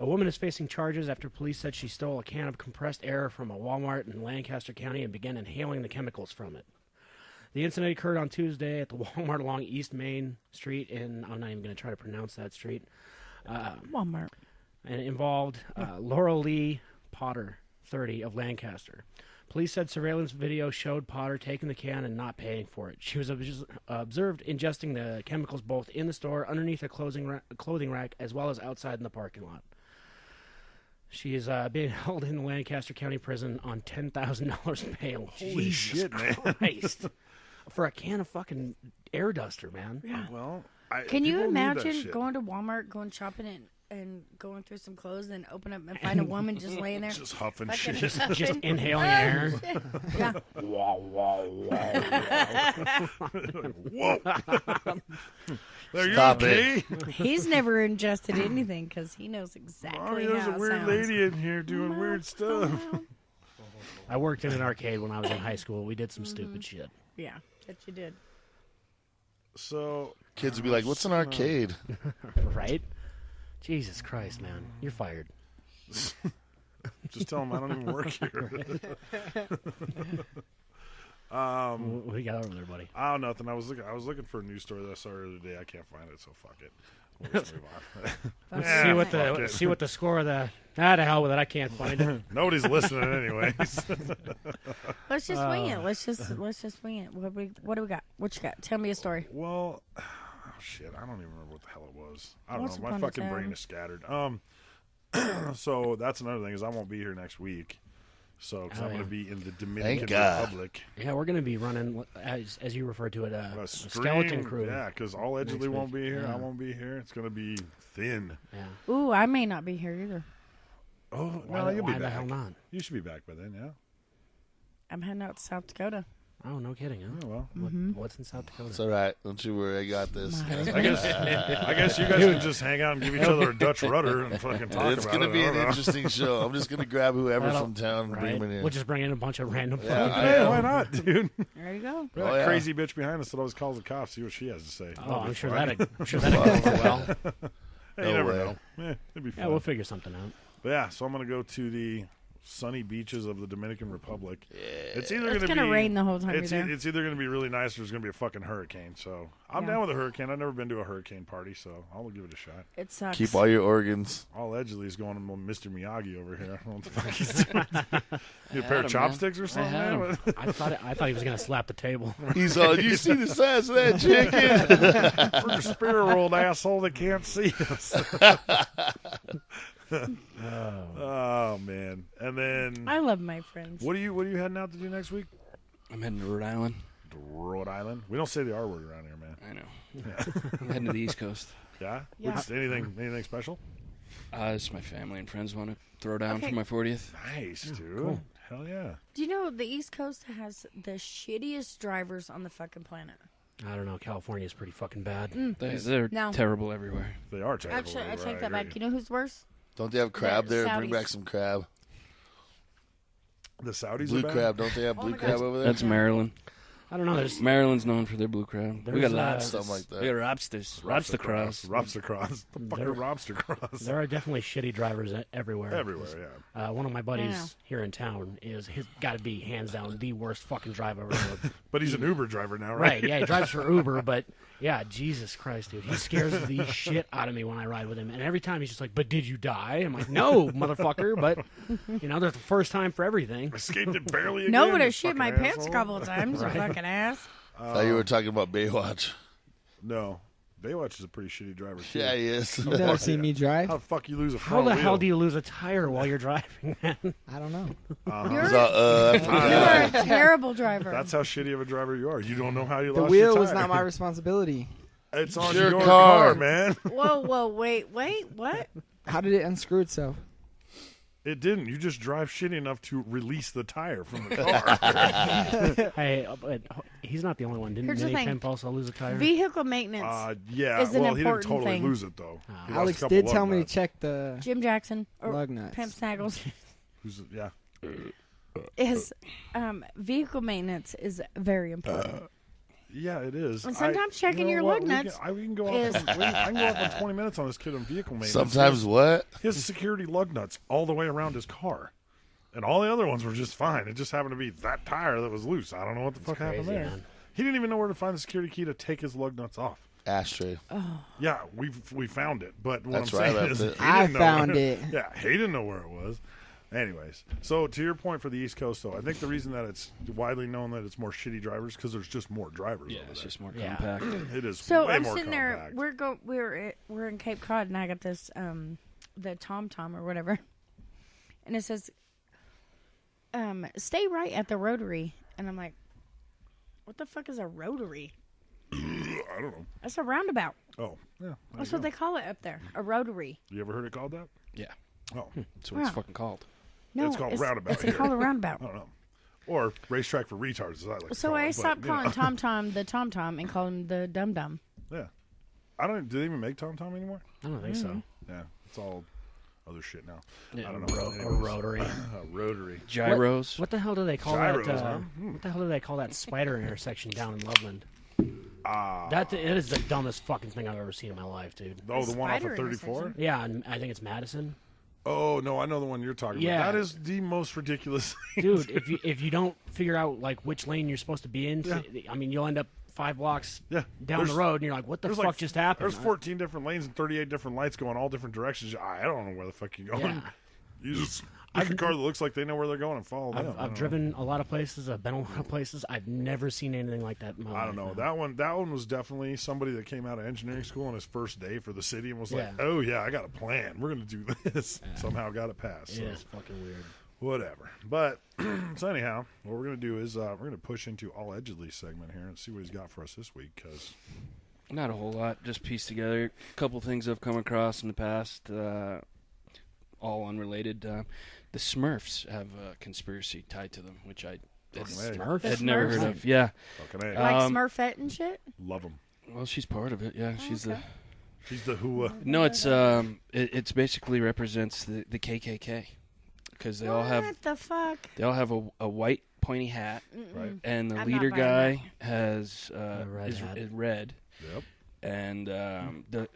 woman is facing charges after police said she stole a can of compressed air from a Walmart in Lancaster County and began inhaling the chemicals from it. The incident occurred on Tuesday at the Walmart along East Main Street in, I'm not even going to try to pronounce that street. Walmart. And it involved Laurel Lee Potter, 30, of Lancaster. Police said surveillance video showed Potter taking the can and not paying for it. She was observed ingesting the chemicals both in the store, underneath a clothing rack, as well as outside in the parking lot. She is being held in the Lancaster County Prison on $10,000 bail. Holy Jesus shit, man. Christ. For a can of fucking air duster, man. Yeah. Well, Can you people need that imagine shit. going to Walmart, going shopping, and going through some clothes, and open up and find a woman just laying there, Just huffing fucking shit. Just inhaling air. Yeah. Whoa. Are you Stop okay? He's never ingested anything because he knows Mommy, exactly there's how a it weird sounds. lady in here doing weird stuff. I worked in an arcade when I was in high school. We did some stupid shit. Yeah, that you did. So Kids would be like, "What's an arcade?" Right? Jesus Christ, man. You're fired. just tell them I don't even work here. What do you got over there, buddy? Oh, nothing. I was looking for a news story that I saw earlier today. I can't find it, so fuck it. We'll just move on. Let's see what the score of the. To hell with it. I can't find it. Nobody's listening anyways. Let's just wing it. Let's just wing it. What do we got? What you got? Tell me a story. Well, shit, I don't even remember what the hell it was. I don't Once know. My upon a fucking brain time. is scattered. So that's another thing is I won't be here next week. So because Oh, I'm yeah. going to be in the Dominican God. Republic. Yeah, we're going to be running, as you refer to it, a A skeleton crew. Yeah, because all allegedly next won't week. be here. Yeah. I won't be here. It's going to be thin. Yeah. Ooh, I may not be here either. Oh, Why, well, you'll why be the back. hell not? You should be back by then, yeah. I'm heading out to South Dakota. Oh, no kidding, huh? Oh, well. What's in South Dakota? It's all right. Don't you worry. I got this. I guess you guys can just hang out and give each other a Dutch rudder and fucking talk It's about going to it. be I an don't know. interesting show. I'm just going to grab whoever That'll- from town and bring Right? them in. We'll just bring in a bunch of random Yeah, fucking- I Hey, am. why not, dude? There you go. That Oh, yeah. crazy bitch behind us that always calls the cops. See what she has to say. Oh, That'll be I'm sure fun. that'll go over well. Hey, you No never way. know. It'd be fun. Yeah, we'll figure something out. But yeah, so I'm going to go to the sunny beaches of the Dominican Republic. It's either It's going to be rain the whole time It's you're there. either going to be really nice or it's going to be a fucking hurricane. So I'm down with a hurricane. I've never been to a hurricane party, so I'll give it a shot. It sucks. Keep all your organs. Allegedly, he's going to Mr. Miyagi over here. I don't know what the fuck he's doing. Need a pair of chopsticks or something? Man? I thought he was going to slap the table. He's all, you see the size of that chicken? We're the spirit world asshole that can't see us. Oh man! And then I love my friends. What are you heading out to do next week? I'm heading to Rhode Island. Rhode Island. We don't say the R word around here, man. I know. Yeah. I'm heading to the East Coast. Yeah. Yeah. Anything special? It's my family and friends want to throw down Okay. for my 40th. Nice, dude. Cool. Hell yeah. Do you know the East Coast has the shittiest drivers on the fucking planet? I don't know. California's pretty fucking bad. They're No. terrible everywhere. They are terrible. Actually, I everywhere, take that agree. back. You know who's worse? Don't they have crab The there? Bring Saudis. back some crab. The Saudis Blue are bad? crab. Don't they have Oh blue my crab God. over there? That's Maryland. I don't know. There's Maryland's known for their blue crab. We got There's, lobsters. Something like that. We got lobsters. Lobster cross. Lobster cross. The fuck There- are lobster cross? there are definitely shitty drivers everywhere. Everywhere, yeah. One of my Yeah. buddies here in town is got to be hands down the worst fucking driver I've ever rode. But he's an Uber driver now, right? Right? Yeah, he drives for Uber, but yeah, Jesus Christ, dude, he scares the shit out of me when I ride with him. And every time he's just like, "But did you die?" I'm like, "No, motherfucker." But there's the first time for everything. Escaped it barely again. No, but I you shit fucking my pants a asshole. couple of times, Right. you fucking ass. Thought you were talking about Baywatch. No. Baywatch is a pretty shitty driver, too. Yeah, he is. You've never seen me drive? How the fuck you lose a How front the hell wheel? do you lose a tire while you're driving, man? I don't know. You're, He's all, you are a terrible driver. That's how shitty of a driver you are. You don't know how you The lost your wheel was tire. not my responsibility. It's on your your car. car, man. Whoa, wait, what? How did it unscrew itself? It didn't. You just drive shitty enough to release the tire from the car. Hey, but he's not the only one. Didn't Here's the Vinny thing. Pimp also lose a tire? Vehicle maintenance. Yeah, Is an well, he didn't important totally thing. lose it, though. He lost Alex a couple did lug tell me to nuts. check the Jim Jackson or lug nuts. Pimp Snaggles Yeah. is vehicle maintenance is very important. Yeah, it is. And sometimes checking your what? lug nuts We can go off. is- I can go off on 20 minutes on this kid on vehicle maintenance. Sometimes what? His security lug nuts all the way around his car, and all the other ones were just fine. It just happened to be that tire that was loose. I don't know what the fuck happened crazy, there. man. He didn't even know where to find the security key to take his lug nuts off. Ashtray. Yeah, we found it, but what That's I'm where I saying left is it. he I didn't know found where- it. Yeah, he didn't know where it was. Anyways, so to your point for the East Coast, though, I think the reason that it's widely known that it's more shitty drivers because there's just more drivers. Yeah, over it's there. just more Yeah. compact. It is So way I'm more sitting compact. there. We're in Cape Cod, and I got this the TomTom or whatever, and it says, "Stay right at the rotary," and I'm like, "What the fuck is a rotary?" I don't know. That's a roundabout. Oh, yeah. That's what they call it up there, a rotary. You ever heard it called that? Yeah. Oh, That's what it's Wow. fucking called. No, it's called roundabout. It's here. called a roundabout. I don't know. Or racetrack for retards, as I like to So call I it, stopped but, you know. calling TomTom the TomTom and call him the Dum Dum. Yeah. I don't. Do they even make TomTom anymore? I don't think so. Yeah, it's all other shit now. Yeah, I don't know. A Anyways. rotary. Rotary. Gyros. What the hell do they call Gyros, that? huh? What the hell do they call that spider intersection down in Loveland? Ah. It is the dumbest fucking thing I've ever seen in my life, dude. Oh, the one off Spider of 34? intersection. Yeah, and I think it's Madison. Oh, no, I know the one you're talking Yeah. about. That is the most ridiculous thing. Dude, if you don't figure out like which lane you're supposed to be in, Yeah. I mean, you'll end up 5 blocks Yeah. down There's- the road, and you're like, what the there's fuck like- just happened? There's 14 different lanes and 38 different lights going all different directions. I don't know where the fuck you're going. Yeah. You just pick a car that looks like they know where they're going and follow them. I've driven a lot of places. I've been a lot of places. I've never seen anything like that in my life. I don't know. man. That one was definitely somebody that came out of engineering school on his first day for the city and was like, Yeah. "Oh yeah, I got a plan. We're going to do this." Somehow got it passed. It So. is fucking weird. Whatever. But so anyhow, what we're going to do is we're going to push into Allegedly segment here and see what he's got for us this week because Not a whole lot. Just pieced together a couple things I've come across in the past, all unrelated. The Smurfs have a conspiracy tied to them, which I Smurfs? had never Smurfs? heard of. Yeah. fucking A. Like Um, Smurfette and shit? Love him. Well, she's part of it. Yeah, she's okay. She's the who. No, it's basically represents the KKK because they all have What the fuck? a white pointy hat, Right. and the I'm leader not buying guy has red is hat. red, Yep. and the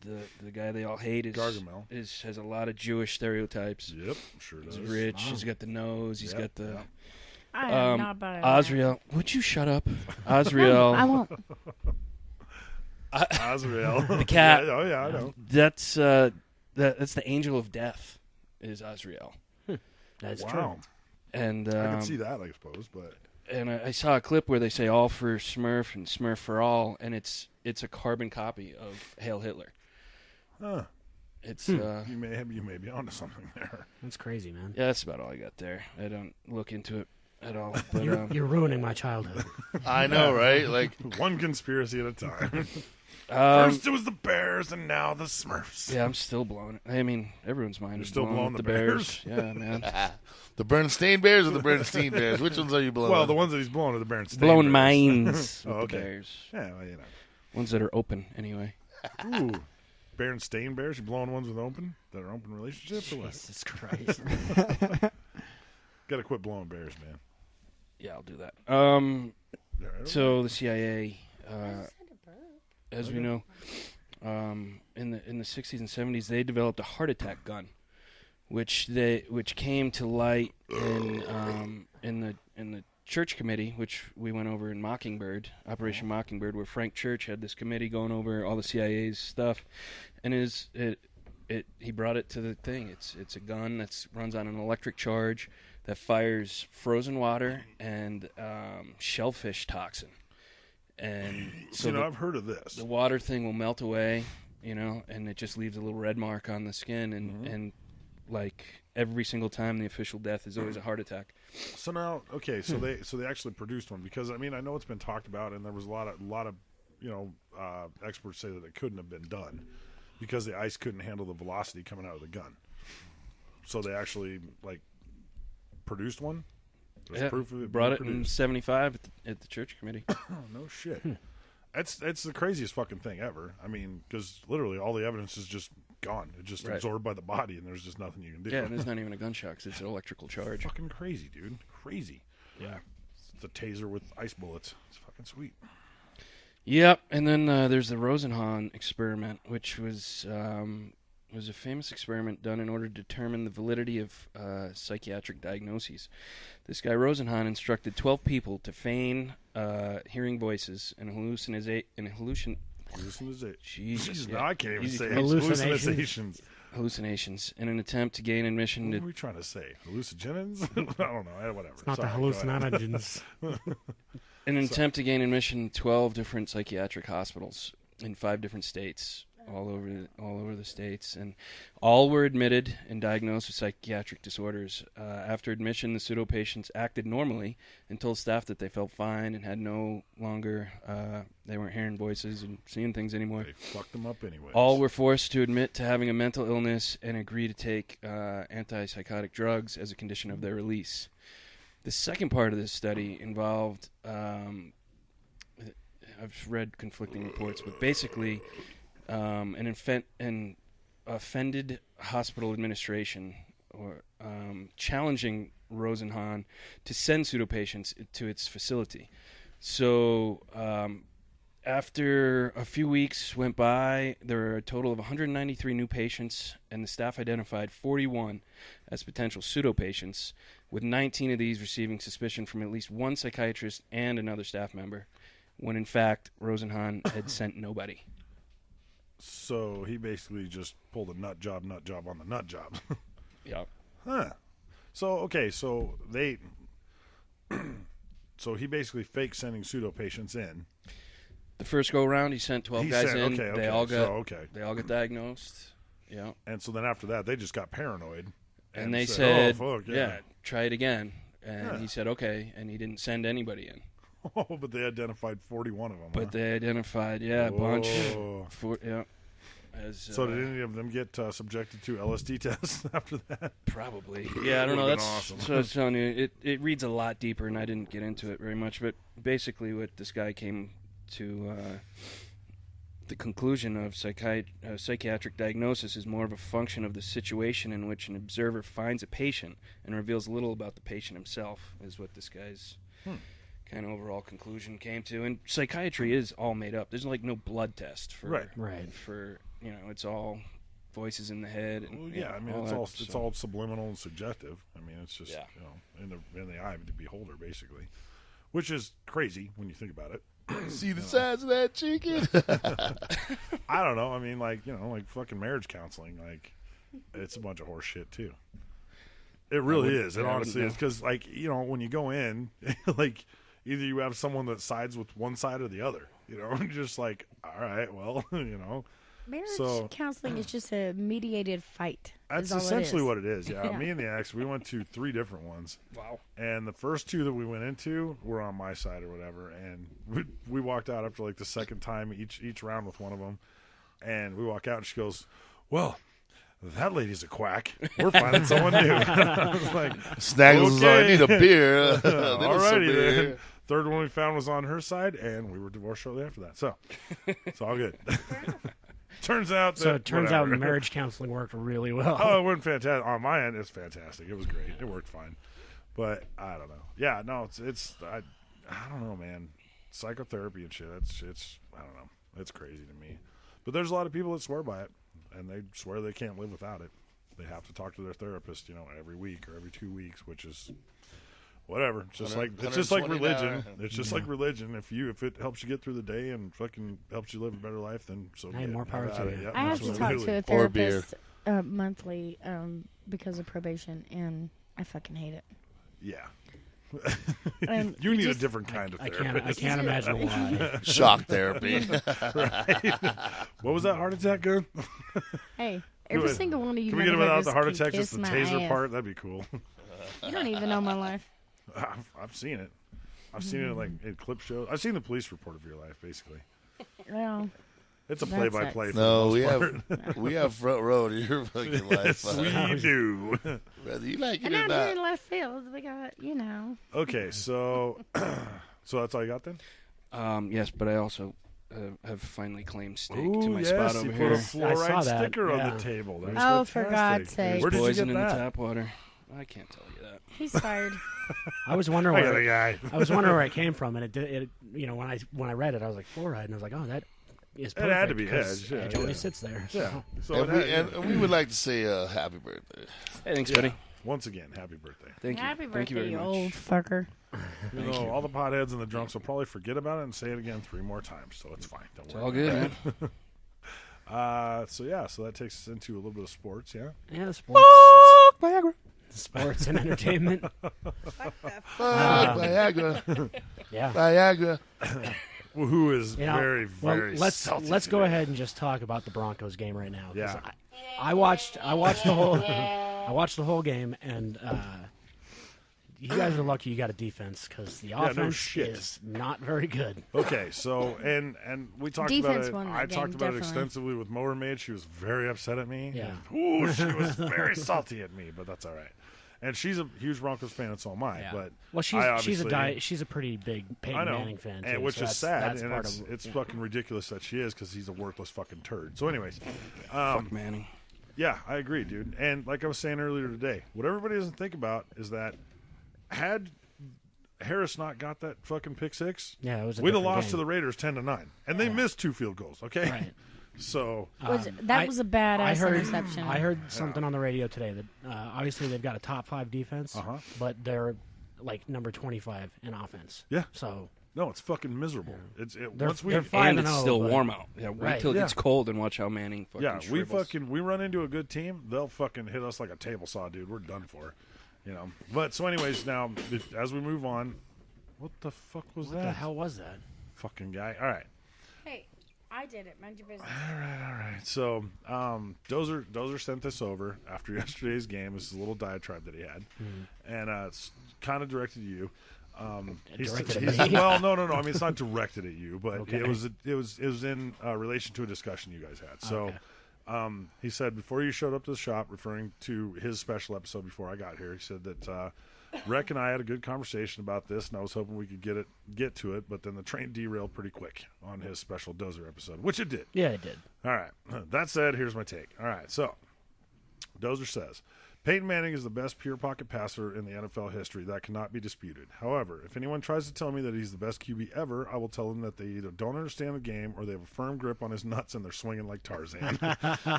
the guy they all hate Gargamel. has a lot of Jewish stereotypes. Yep, sure does. He's rich. He's got the nose. He's got the. I am not buying Azrael, would you shut up? Azrael. I won't. Azrael. The cat. Yeah, oh, yeah, I know. That's the angel of death, is Azrael. That's Wow. true. And I can see that, I suppose, but and I saw a clip where they say "all for Smurf" and "Smurf for all," and it's a carbon copy of Hail Hitler. huh. It's you may be onto something there. That's crazy, man. yeah, that's about all I got there. I don't look into it at all. But You're ruining my childhood. I know, right? Like one conspiracy at a time. um, First it was the Bears, and now the Smurfs. yeah, I'm still blowing it. I mean, everyone's mind is still blowing with the Bears? Yeah, man. the Bernstein Bears or the Bernstein Bears? Which ones are you blowing? Well, the ones that he's blowing are the Berenstain Blowing Bears. minds with Oh, okay. the Bears. Yeah, well, you know. Ones that are open, anyway. Ooh. Berenstain Bears? You blowing ones with open? That are open relationships or what? Jesus Christ. Gotta quit blowing bears, man. Yeah, I'll do that. Yeah, I don't So the CIA, as we know, in the 60s and 70s, they developed a heart attack gun, which came to light in the church committee, which we went over in Mockingbird, Operation Mockingbird, where Frank Church had this committee going over all the CIA's stuff, and he brought it to the thing. It's a gun that runs on an electric charge that fires frozen water and shellfish toxin. And so I've heard of this. The water thing will melt away, and it just leaves a little red mark on the skin, and like every single time the official death is always a heart attack. So now, okay, so they actually produced one, because I mean I know it's been talked about, and there was a lot of experts say that it couldn't have been done because the ice couldn't handle the velocity coming out of the gun. So they actually produced one. There's proof of it. Brought it produced. in '75 at the church committee. Oh, no shit. It's the craziest fucking thing ever. I mean, because literally all the evidence is just gone. It's just absorbed by the body, and there's just nothing you can do. Yeah, and there's not even a gunshot 'cause it's an electrical charge. Fucking crazy, dude. Crazy. Yeah. It's a taser with ice bullets. It's fucking sweet. Yep, and then there's the Rosenhan experiment, which was a famous experiment done in order to determine the validity of psychiatric diagnoses. This guy Rosenhan instructed 12 people to feign hearing voices and Jesus, now I can't even say hallucinations in an attempt to gain admission What to. are we trying to say? Hallucinogens? I don't know. Whatever. It's not Sorry, the go ahead. hallucinogens. In an attempt to gain admission to 12 different psychiatric hospitals in 5 different states, all over the states, and all were admitted and diagnosed with psychiatric disorders. After admission, the pseudo patients acted normally and told staff that they felt fine and had no longer they weren't hearing voices and seeing things anymore. They fucked them up anyway. All were forced to admit to having a mental illness and agree to take antipsychotic drugs as a condition of their release. The second part of this study involved, I've read conflicting reports, but basically an offended hospital administration or challenging Rosenhan to send pseudopatients to its facility. So after a few weeks went by, there were a total of 193 new patients, and the staff identified 41 as potential pseudopatients, with 19 of these receiving suspicion from at least one psychiatrist and another staff member, when in fact Rosenhan had sent nobody. So he basically just pulled a nut job on the nut job. Yeah. Huh. So, okay, so so he basically faked sending pseudo patients in. The first go around, he sent 12 guys in. Okay, They all got they all got diagnosed. Yeah. And so then after that, they just got paranoid. And they said, "Oh, fuck, yeah, try it again." And he said, "Okay," and he didn't send anybody in. Oh, but they identified 41 of them. But they identified, a bunch. So did any of them get subjected to LSD tests after that? Probably. Yeah, I don't know. That's awesome. So I was telling you, it reads a lot deeper, and I didn't get into it very much. But basically, what this guy came to the conclusion of psychiatric diagnosis is more of a function of the situation in which an observer finds a patient and reveals little about the patient himself, is what this guy's kind of overall conclusion came to. And psychiatry is all made up. There's like no blood test for Right. For it's all voices in the head. And, Well, yeah, I mean it's all subliminal and subjective. I mean it's just in the eye of the beholder basically, which is crazy when you think about it. See the size of that chicken? I don't know. I mean, like fucking marriage counseling, like it's a bunch of horse shit too. It really is. It honestly is because, like, when you go in, like, either you have someone that sides with one side or the other. Just like, all right, well, Marriage counseling is just a mediated fight. That's essentially what it is. Yeah. Me and the ex, we went to 3 different ones. Wow. And the first 2 that we went into were on my side or whatever. And we walked out after like the second time each round with one of them. And we walk out and she goes, well, that lady's a quack. We're finding someone new. I was like, Snaggles okay. I need a beer. Alrighty then. Third one we found was on her side, and we were divorced shortly after that. So it's all good. Turns out marriage counseling worked really well. Oh, it went fantastic. On my end, it's fantastic. It was great. It worked fine. But I don't know. Yeah, no, I don't know, man. Psychotherapy and shit. It's I don't know. It's crazy to me. But there's a lot of people that swear by it, and they swear they can't live without it. They have to talk to their therapist, every week or every 2 weeks, which is whatever. It's just like religion. It's just like religion. If it helps you get through the day and fucking helps you live a better life, then so be it. More power to you. Yeah, I have to talk to a therapist monthly because of probation, and I fucking hate it. Yeah. You need a different kind of therapist. I can't imagine why. Shock therapy. Right. What was that heart attack good? Hey, every single one of you. Can we get it without the heart attack? Just the taser part? That'd be cool. You don't even know my life. I've seen it. I've seen it like in clip shows. I've seen the police report of your life, basically. Well, it's a play-by-play. No, we have front row to your fucking life. Yes, we do. Whether you like it and or I'm not. here in left field. We got, Okay, so that's all you got then? Yes, but I also have finally claimed stake Ooh, to my yes, spot over you here. put a fluoride sticker on the table. That's fantastic. For God's sake. Where did you Poison get in that? the tap water. I can't tell you that. He's fired. I was wondering I was wondering where it came from, and it when I read it, I was like fluoride, and I was like, oh, that is perfect. It had to be because Edge. Edge always sits there. So. Yeah. So and we would like to say happy birthday. Hey, thanks, buddy. Once again, happy birthday. Thank you. Happy Thank you birthday, very you much. old fucker. All the potheads and the drunks will probably forget about it and say it again 3 more times, so it's fine. Don't It's worry. all good, man. So that takes us into a little bit of sports, yeah? Yeah, sports. Viagra. Sports and entertainment. Viagra. Yeah. Viagra. Who is very let's salty go today. ahead and just talk about the Broncos game right now. 'Cause Yeah. I watched the whole game, and you guys are lucky you got a defense because the offense is not very good. Okay, so and we talked Defense about won it. that I talked game, about it definitely. extensively with Mowermaid. She was very upset at me. Yeah. Ooh, she was very salty at me, but that's all right. And she's a huge Broncos fan, and so am I. Yeah. But well, she's a pretty big I Peyton know, Manning fan, too, and which so is sad, that's and part it's fucking ridiculous that she is because he's a worthless fucking turd. So, anyways, Fuck Manning. yeah, I agree, dude. And like I was saying earlier today, what everybody doesn't think about is that had Harris not got that fucking pick six, yeah, it was. we'd have lost to the Raiders 10-9, and they missed 2 field goals. Okay, Right. So That was a badass interception. I heard something on the radio today that obviously they've got a top 5 defense, but they're like number 25 in offense. Yeah. So no, it's fucking miserable. They're Once we they're 5-0, And it's still but- warm out. Yeah, wait Right. till it gets cold and watch how Manning fucking shrivels. we run into a good team, they'll fucking hit us like a table saw, dude. We're done for, But so, anyways, now as we move on, what the fuck was that? What the hell was that? Fucking guy. All right. Hey, I did it. Mind your business. All right. So, Dozer sent this over after yesterday's game. This is a little diatribe that he had, and it's kind of directed at you. Directed at me? Well, no. I mean, it's not directed at you, but Okay. it was in relation to a discussion you guys had. So, he said before you showed up to the shop, referring to his special episode before I got here, he said that Rec and I had a good conversation about this, and I was hoping we could get to it, but then the train derailed pretty quick on his special Dozer episode, which it did. Yeah, it did. All right. That said, here's my take. All right. So, Dozer says, Peyton Manning is the best pure pocket passer in the NFL history. That cannot be disputed. However, if anyone tries to tell me that he's the best QB ever, I will tell them that they either don't understand the game or they have a firm grip on his nuts and they're swinging like Tarzan.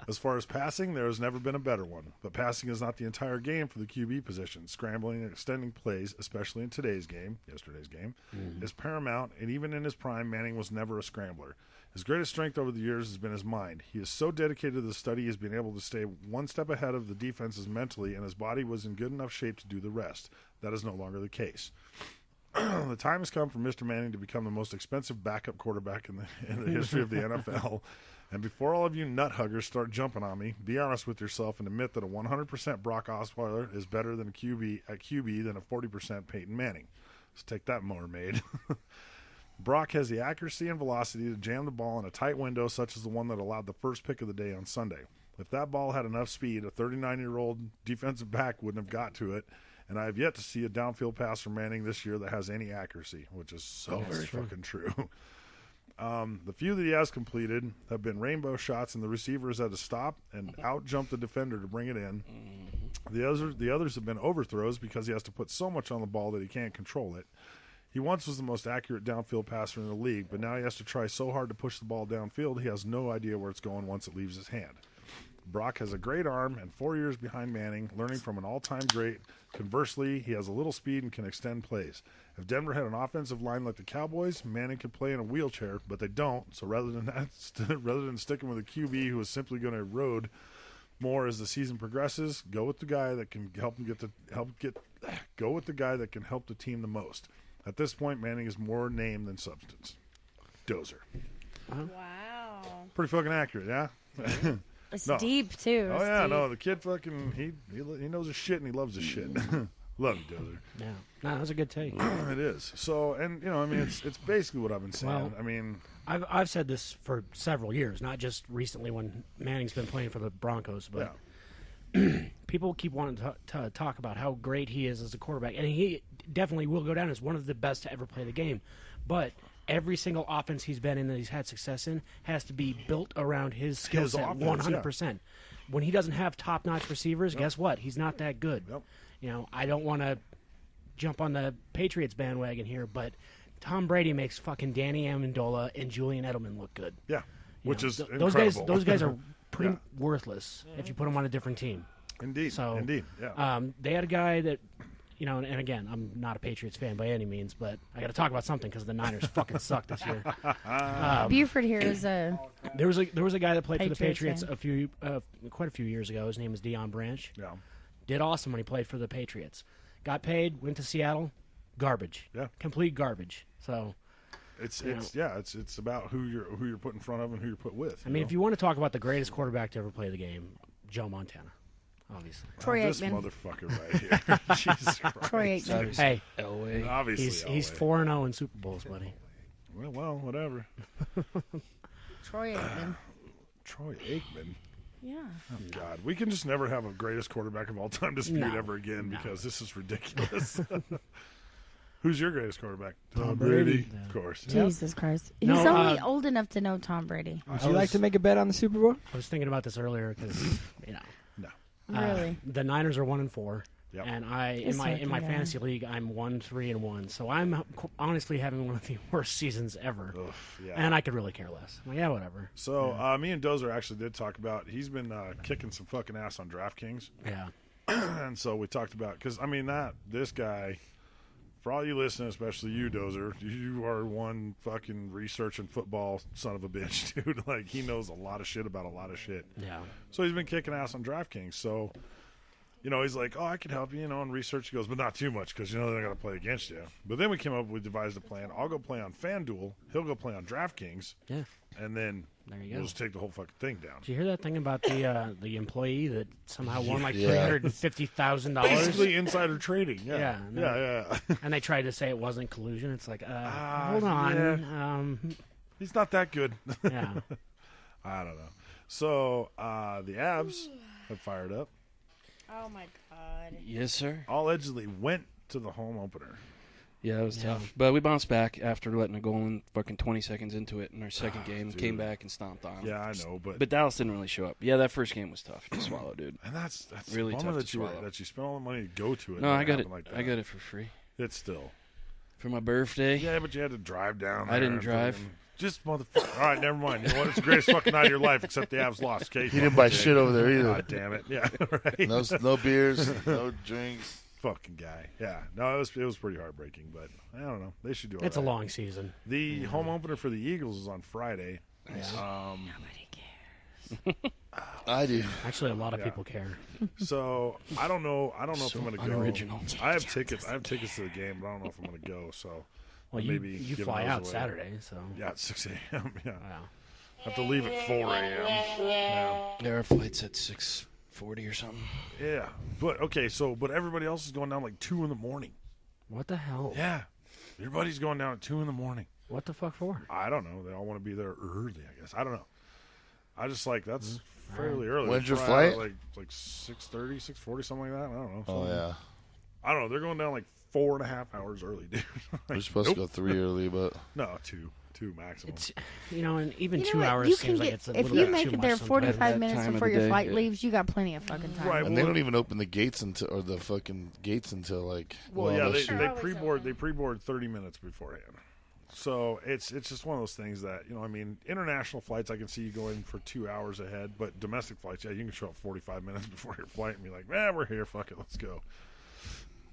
As far as passing, there has never been a better one. But passing is not the entire game for the QB position. Scrambling and extending plays, especially in yesterday's game, is paramount, and even in his prime, Manning was never a scrambler. His greatest strength over the years has been his mind. He is so dedicated to the study, he has been able to stay one step ahead of the defenses mentally, and his body was in good enough shape to do the rest. That is no longer the case. The time has come for Mr. Manning to become the most expensive backup quarterback in the history of the NFL. And before all of you nut huggers start jumping on me, be honest with yourself and admit that a 100% Brock Osweiler is better than a QB than a 40% Peyton Manning. So take that, mermaid. Brock has the accuracy and velocity to jam the ball in a tight window such as the one that allowed the first pick of the day on Sunday. If that ball had enough speed, a 39-year-old defensive back wouldn't have got to it, and I have yet to see a downfield pass from Manning this year that has any accuracy, which is very fucking true. The few that he has completed have been rainbow shots, and the receivers had to stop and out-jump the defender to bring it in. The others have been overthrows because he has to put so much on the ball that he can't control it. He once was the most accurate downfield passer in the league, but now he has to try so hard to push the ball downfield, he has no idea where it's going once it leaves his hand. Brock has a great arm and 4 years behind Manning, learning from an all-time great. Conversely, he has a little speed and can extend plays. If Denver had an offensive line like the Cowboys, Manning could play in a wheelchair, but they don't. So rather than sticking with a QB who is simply going to erode more as the season progresses, go with the guy that can help the team the most. At this point, Manning is more name than substance. Dozer. Wow. Pretty fucking accurate, yeah? It's deep, too. Oh, yeah, no, the kid fucking, he knows his shit and he loves his shit. Love you, Dozer. Yeah. No, that's a good take. It is. So, and, I mean, it's basically what I've been saying. Well, I mean, I've said this for several years, not just recently when Manning's been playing for the Broncos, but people keep wanting to talk about how great he is as a quarterback, and he definitely will go down as one of the best to ever play the game. But every single offense he's been in that he's had success in has to be built around his skill set 100%. Yeah. When he doesn't have top-notch receivers, guess what? He's not that good. Yep. I don't want to jump on the Patriots bandwagon here, but Tom Brady makes fucking Danny Amendola and Julian Edelman look good. Yeah, which is incredible. Those guys are pretty worthless if you put them on a different team. Indeed. So, indeed. Yeah. They had a guy that, and again, I'm not a Patriots fan by any means, but I got to talk about something because the Niners fucking suck this year. Buford here is a. There was a guy that played for the Patriots fan. quite a few years ago. His name is Deion Branch. Yeah. Did awesome when he played for the Patriots. Got paid, went to Seattle, garbage. Yeah. Complete garbage. So. It's about who you're put in front of and who you're put with. I mean, if you want to talk about the greatest quarterback to ever play the game, Joe Montana. Obviously. Troy this Aikman. motherfucker right here. Jesus Christ. Troy Aikman. Hey, Elway. Obviously, he's 4-0 in Super Bowls, buddy. Well, whatever. Troy Aikman. Troy Aikman. Yeah. Oh, God. We can just never have a greatest quarterback of all time dispute ever again because this is ridiculous. Who's your greatest quarterback? Tom Brady. Yeah. Of course. Jesus Christ. He's only old enough to know Tom Brady. Would you like to make a bet on the Super Bowl? I was thinking about this earlier because, No. Really? The Niners are 1-4. Yep. And in my fantasy league, I'm 1-3-1. So I'm honestly having one of the worst seasons ever. Oof, yeah. And I could really care less. Well, yeah, whatever. So me and Dozer actually did talk about. He's been kicking some fucking ass on DraftKings. Yeah. And so we talked about because I mean this guy. For all you listening, especially you, Dozer, you are one fucking researching football son of a bitch, dude. Like, he knows a lot of shit about a lot of shit. Yeah. So he's been kicking ass on DraftKings. So, he's like, oh, I can help you, and research. He goes, but not too much because, they're going to play against you. But then we devised a plan. I'll go play on FanDuel. He'll go play on DraftKings. Yeah. And then there you we'll go. just take the whole fucking thing down. Did you hear that thing about the employee that somehow won like $350,000? Basically insider trading. Yeah. Yeah. And they tried to say it wasn't collusion. It's like, hold on. Yeah. He's not that good. Yeah. I don't know. So the Avs have fired up. Oh, my God. Yes, sir. Allegedly went to the home opener Yeah, it was tough. But we bounced back after letting it go in fucking 20 seconds into it in our second game. Came back and stomped on them. Yeah, I know, but Dallas didn't really show up. Yeah, that first game was tough to swallow, dude. And that's really tough that to swallow. That you spent all the money to go to it. No, I got it. Like I got it for free. It's still for my birthday. Yeah, but you had to drive down there. I didn't drive. Just motherfucker. All right, never mind. You know what? It's the greatest fucking night of your life, except the Avs lost. Okay, he didn't buy shit over there either. God damn it. Yeah, right. No beers, no drinks. Fucking guy. Yeah. No, it was pretty heartbreaking, but I don't know. They should do it. It's a long season. The home opener for the Eagles is on Friday. Yeah. Nobody cares. I do. Actually, a lot of people care. So I don't know. I don't know if I'm going to go. Unoriginal. I have tickets. I have tickets to the game, but I don't know if I'm going to go. So well, maybe you give fly those out away. Saturday, so yeah, at 6 a.m. Yeah. Wow. I have to leave at 4 a.m. Yeah. There are flights at 6:40 or something. Yeah, but okay. So, but everybody else is going down like 2 in the morning. What the hell? Yeah, everybody's going down at 2 in the morning. What the fuck for? I don't know. They all want to be there early. I guess I don't know. I just like that's fairly early. When's your Fly out flight? Like 6:30, 6:40, something like that. I don't know. Oh yeah. I don't know. They're going down like 4.5 hours early, dude. We're supposed to go 3 early, but no, two maximum. It's and even You know 2 what? hours You seems can like get, it's a if little you bit make too it there much 45 sometimes. minutes time of before the your day, flight yeah. leaves, you got plenty of fucking time. Right. and they don't even open the gates until the fucking gates until like. Well, yeah, unless they you- pre-board. They pre-board 30 minutes beforehand. So it's just one of those things that I mean, international flights I can see you going for 2 hours ahead, but domestic flights, yeah, you can show up 45 minutes before your flight and be like, man, we're here, fuck it, let's go.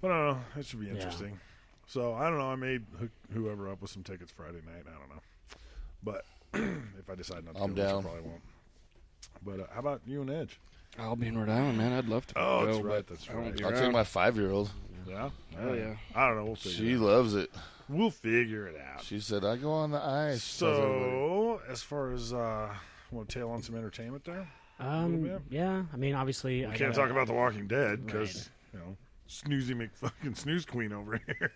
But I don't know, it should be interesting. So I don't know, I may hook whoever up with some tickets Friday night. I don't know, but if I decide not to, I'm go, which I down. probably won't. But how about you and Edge? I'll be in Rhode Island, man. I'd love to. Oh, go, that's right. but That's I won't right. be I'll around. take my 5-year-old. Yeah, Oh, yeah. I don't know. We'll figure. She it out. loves it. We'll figure it out. She said, "I go on the ice." Tells everybody. So, as far as want to tail on some entertainment there? bit? Yeah. I mean, obviously, We can't talk about The Walking Dead because Snoozy McFucking Snooze Queen over here.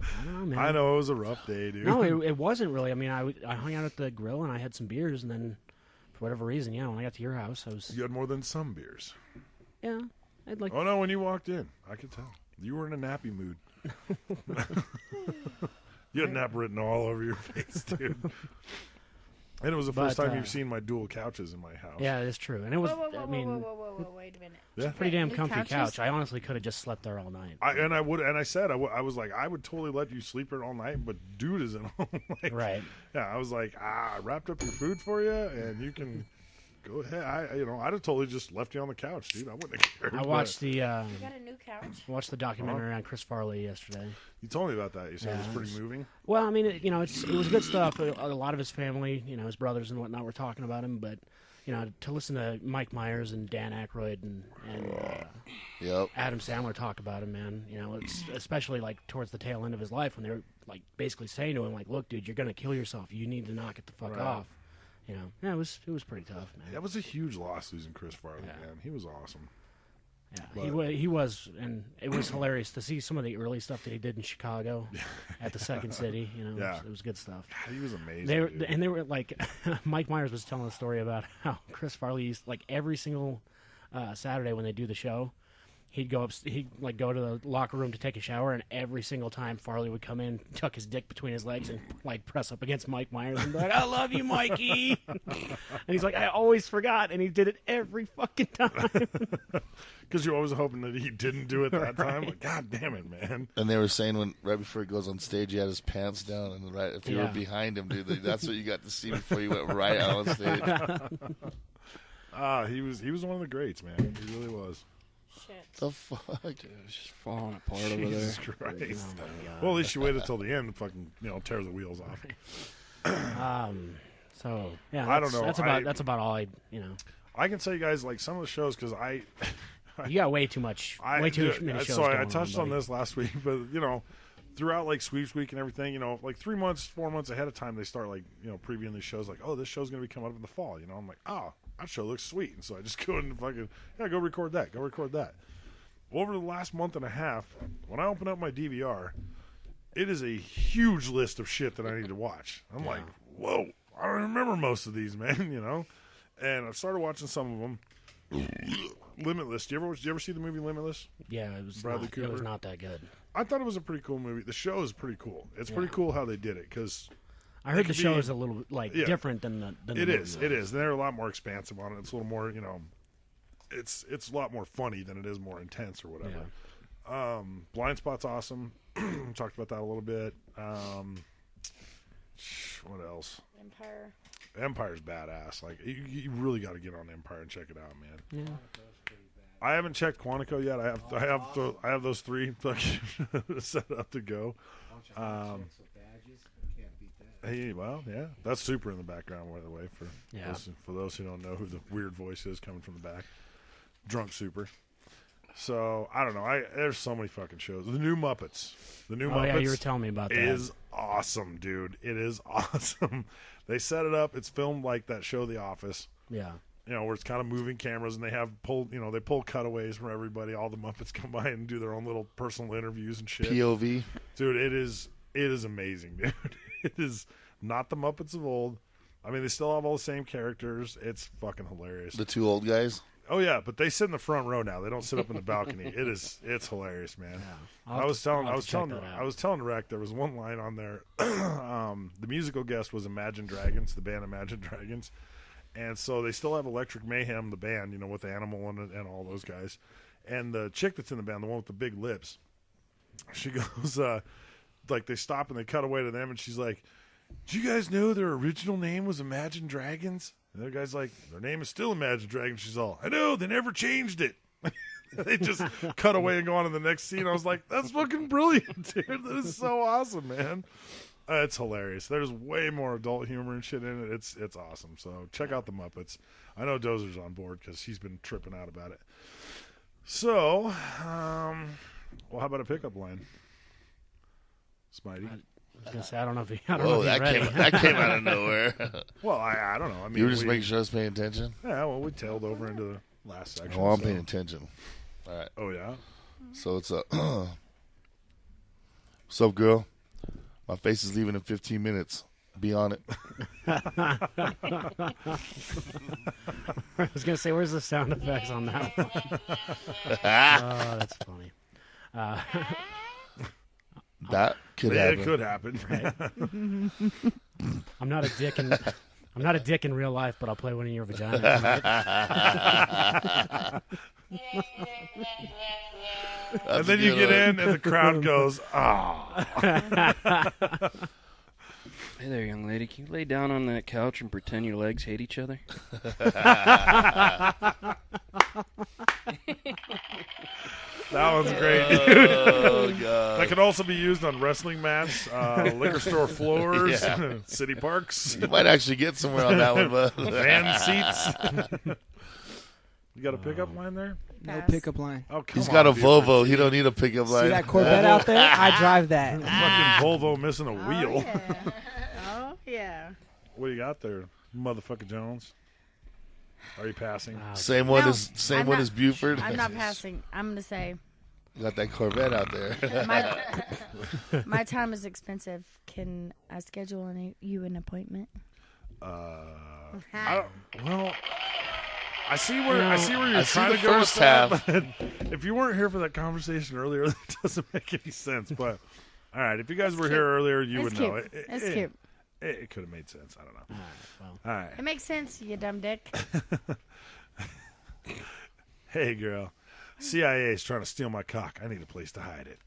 I don't know, man. I know it was a rough day, dude. No, it wasn't really. I mean, I hung out at the grill and I had some beers, and then for whatever reason, when I got to your house, I was You had more than some beers. yeah. I'd like. Oh no, when you walked in, I could tell you were in a nappy mood. You had nap written all over your face, dude. And it was the first But, time you've seen my dual couches in my house. Yeah, it's true, and it was. Whoa, I mean, wait a minute. Yeah. it's a pretty damn New comfy couches? couch. I honestly could have just slept there all night. I said I was like, I would totally let you sleep here all night, but dude is at home. Like, Right. Yeah, I was like, I wrapped up your food for you, and you can go ahead. I'd have totally just left you on the couch, dude. I wouldn't have cared. I watched You got a new couch? the documentary on Chris Farley yesterday. You told me about that. You said it was Yeah, pretty it was- moving. Well, I mean, it was good stuff. A lot of his family, his brothers and whatnot, were talking about him. But to listen to Mike Myers and Dan Aykroyd and Yep. Adam Sandler talk about him, man. It's especially like towards the tail end of his life when they were like basically saying to him, like, "Look, dude, you're gonna kill yourself. You need to knock it the fuck Right. off." Yeah, it was pretty tough, man. That was a huge loss losing Chris Farley, man. He was awesome. Yeah, But- he was, and it was hilarious to see some of the early stuff that he did in Chicago at the Second City. Yeah. It was good stuff. God, he was amazing. They were like, Mike Myers was telling a story about how Chris Farley used, like, every single Saturday when they do the show, he'd go to the locker room to take a shower, and every single time Farley would come in, tuck his dick between his legs, and like press up against Mike Myers and be like, "I love you, Mikey," and he's like, "I always forgot," and he did it every fucking time. Because you're always hoping that he didn't do it that time. Like, God damn it, man. And they were saying right before he goes on stage, he had his pants down, and if you were Yeah. behind him, dude, that's what you got to see before you went right out on stage. He was one of the greats, man. He really was. Shit. The fuck? Dude, it was just falling apart over there. Jesus Christ. Oh, my God. Well, at least you waited till the end to fucking, tear the wheels off. So yeah, I don't know. That's about all I can tell you guys, like, some of the shows, because you got way too many shows. So I going touched on buddy. this last week, but throughout like Sweeps Week and everything, like 3 months, 4 months ahead of time, they start like previewing these shows. Like, oh, this show's gonna be coming up in the fall. I'm like, oh, that show looks sweet, and so I just go and fucking go record that. Well, over the last month and a half, when I open up my DVR, it is a huge list of shit that I need to watch. I'm like, whoa, I don't remember most of these, man. And I started watching some of them. Limitless. Did you ever see the movie Limitless? Yeah, it was Bradley not, Cooper. It was not that good. I thought it was a pretty cool movie. The show is pretty cool. It's pretty cool how they did it because I heard the show is a little different than the. Than it the is. movie. It is. They're a lot more expansive on it. It's a little more. It's a lot more funny than it is more intense or whatever. Yeah. Blind Spot's awesome. Talked about that a little bit. What else? Empire. Empire's badass. Like you really got to get on Empire and check it out, man. Yeah. I haven't checked Quantico yet. I have those 3 set up to go. Hey, well, yeah, that's Super in the background, by the way, for those who don't know who the weird voice is coming from the back. Drunk Super. So I don't know. There's so many fucking shows. The new Muppets. Yeah, you were telling me about that. Is awesome, dude. It is awesome. They set it up. It's filmed like that show, The Office. Yeah. Where it's kind of moving cameras, and they have they pull cutaways from everybody. All the Muppets come by and do their own little personal interviews and shit. POV. Dude, it is amazing, dude. It is not the Muppets of old. I mean, they still have all the same characters. It's fucking hilarious. The 2 old guys. Oh yeah, but they sit in the front row now. They don't sit up in the balcony. It's hilarious, man. Yeah. I was telling Rec there was one line on there. The musical guest was Imagine Dragons, the band Imagine Dragons, and so they still have Electric Mayhem, the band, with Animal and all those guys, and the chick that's in the band, the one with the big lips, she goes like they stop and they cut away to them, and she's like, "Do you guys know their original name was Imagine Dragons?" And the guy's like, "Their name is still Imagine Dragons." She's all, "I know, they never changed it." They just cut away and go on to the next scene. I was like, that's fucking brilliant, dude. That is so awesome, man. It's hilarious. There's way more adult humor and shit in it. It's awesome. So check out the Muppets. I know Dozer's on board because he's been tripping out about it. So, how about a pickup line? Smitey? I was gonna say, I don't know if that came out of nowhere. Well, I don't know. I mean, you were just making sure I was paying attention? Yeah, well, we tailed over into the last section. Oh, I'm paying attention. All right. Oh, yeah? So it's what's up, girl? My face is leaving in 15 minutes. Be on it. I was going to say, where's the sound effects on that one? Oh, that's funny. That could happen. It could happen. Right? I'm not a dick in real life, but I'll play one in your vagina. And then you get in, and the crowd goes, "Ah!" Hey there, young lady. Can you lay down on that couch and pretend your legs hate each other? That one's great, dude. Oh, God. That could also be used on wrestling mats, liquor store floors, city parks. You might actually get somewhere on that one, but van seats. You got a pickup line there? No pickup line. Oh, come he's on, got a Buford Volvo. T. He don't need a pickup line. See that Corvette out there? I drive that. Fucking Volvo missing a wheel. Yeah. Oh, yeah. What do you got there, motherfucker Jones? Are you passing? Same one as Buford. I'm not passing. I'm going to say. You got that Corvette out there. My time is expensive. Can I schedule you an appointment? I see where you're trying to go with that. But if you weren't here for that conversation earlier, that doesn't make any sense. But all right, if you guys were here earlier, you would know. It's cute. It could have made sense. I don't know. All right. It makes sense, you dumb dick. Hey, girl. CIA is trying to steal my cock. I need a place to hide it.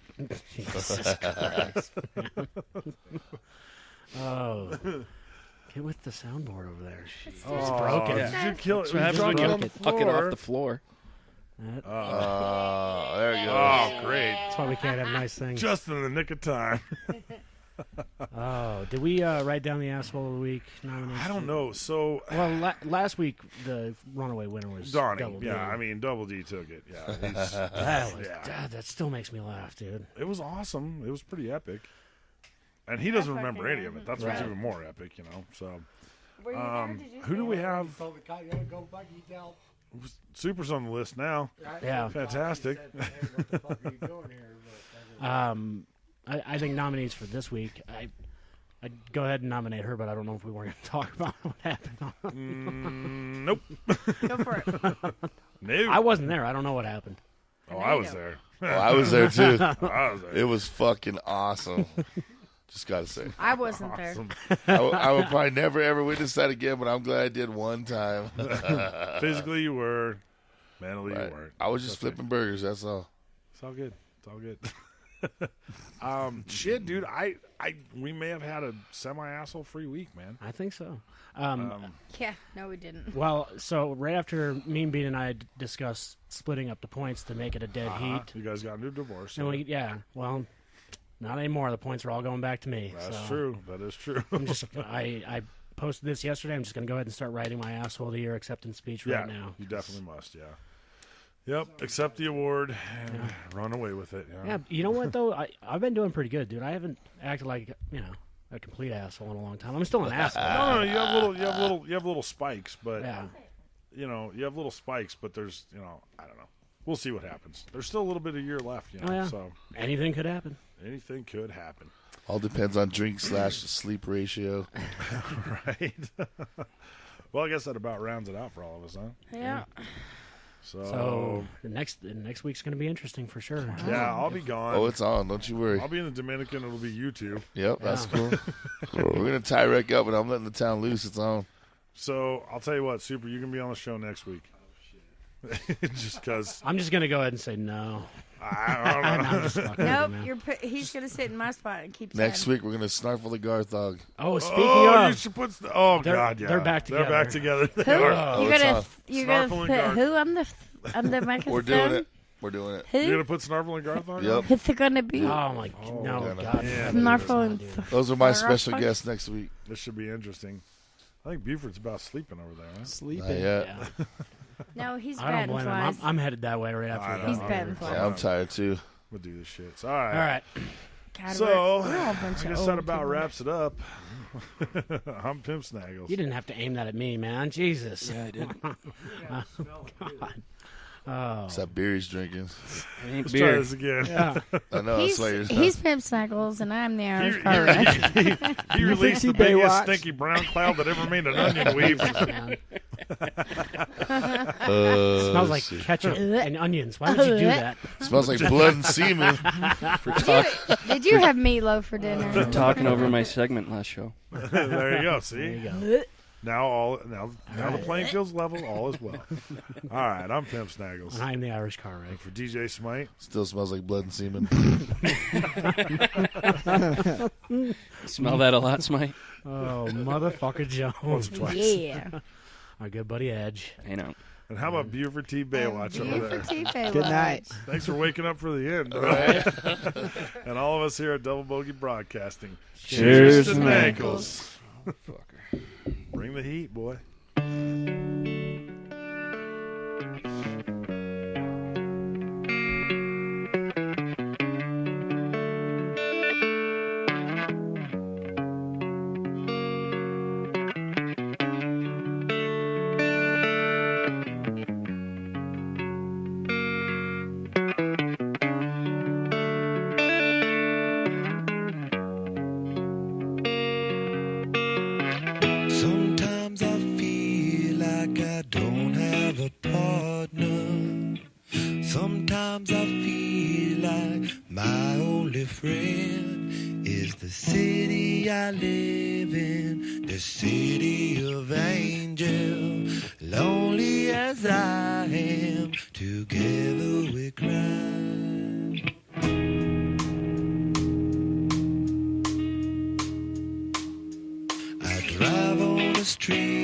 Jesus Christ. Oh. Get with the soundboard over there. It's broken. Did you kill it? So happens when you fuck it off the floor. There you go. Oh, great. That's why we can't have nice things. Just in the nick of time. Oh, did we write down the asshole of the week nomination? I don't know. So, well, last week the runaway winner was Donnie. Double D. Yeah, I mean, Double D took it. Yeah, that still makes me laugh, dude. It was awesome. It was pretty epic. And he doesn't remember any of it. That's what's even more epic, you know. So, who do we have? Super's on the list now. Yeah, fantastic. I think nominees for this week. I'd go ahead and nominate her, but I don't know if we were going to talk about what happened. Nope. Go for it. No. I wasn't there. I don't know what happened. Oh, I was there. Oh, I was there too. I was there. It was fucking awesome. Just gotta say, I wasn't there. I would probably never ever witness that again, but I'm glad I did one time. Physically, you were. Mentally, Right. you weren't. I was just flipping burgers. That's all. It's all good. It's all good. Shit, dude. We may have had a semi-asshole free week, man. I think so. Yeah, no, we didn't. Well, so right after Mean Bean and I discussed splitting up the points to make it a dead heat. You guys got into a divorce. And well, not anymore. The points are all going back to me. That's true. That is true. I'm just, I posted this yesterday. I'm just going to go ahead and start writing my asshole of the year acceptance speech right now. You definitely must. Yeah. Yep. Accept the award and run away with it. Yeah. You know what though? I've been doing pretty good, dude. I haven't acted like a complete asshole in a long time. I'm still an asshole. No, you have little spikes, but you have little spikes, but there's I don't know. We'll see what happens. There's still a little bit of year left, so anything could happen. Anything could happen. All depends on drink/sleep ratio. Right. Well, I guess that about rounds it out for all of us, huh? Yeah. So the next week's going to be interesting for sure. Yeah, I'll be gone. Oh, it's on. Don't you worry. I'll be in the Dominican. It'll be you two. Yep, that's cool. We're going to tie Rick up, and I'm letting the town loose. It's on. So I'll tell you what, Super, you can be on the show next week. Just because. I'm just going to go ahead and say no. I don't know. Nope, he's going to sit in my spot and keep Next week, we're going to snarfle the Garthog. Oh, speaking of. You should put God, yeah. They're back together. They're back together. Who? You gonna put who on the microphone? We're doing it. We're doing it. Who? You're going to put Snarfle and Garth on? Yep. Who's it going to be? Oh, my God. Yeah, Snarfle and those are my special guests next week. This should be interesting. I think Buford's about sleeping over there, huh? Sleeping. Yeah. No, he's I don't batting blame flies. him. I'm headed that way right after. He's batting flies. Yeah, I'm tired too. We'll do this shit. All right. All right. God, So, we're all a bunch I of guess old that about people. wraps it up. I'm Pimp Snaggles. You didn't have to aim that at me, man. Jesus. Yeah, I did. God. Oh. It's that beer he's drinking. Let's try this again. Yeah. I know. He's, that's he's Pimp Snaggles, and I'm the Irish car wreck. He released the biggest stinky brown cloud that ever made an onion weave. Smells like ketchup and onions. Why would you do that? Smells like blood and semen. Did you have meatloaf for dinner? For talking over my segment last show. There you go. See? There you go. Now the playing field's level. All is well. All right. I'm Pimp Snaggles. I'm the Irish car wreck. And for DJ Smite. Still smells like blood and semen. Smell that a lot, Smite? Oh, motherfucker Jones. Once or twice. Yeah. Our good buddy Edge. I know. And how about Buford T. Baywatch over there? Buford T. Baywatch. Good night. Thanks for waking up for the end. Right? And all of us here at Double Bogey Broadcasting. Cheers to to Nankles. Fucker. Bring the heat, boy. Sometimes I feel like I don't have a partner. Sometimes I feel like my only friend is the city I live in, the city of angel. Lonely as I am, together we cry. I drive on the street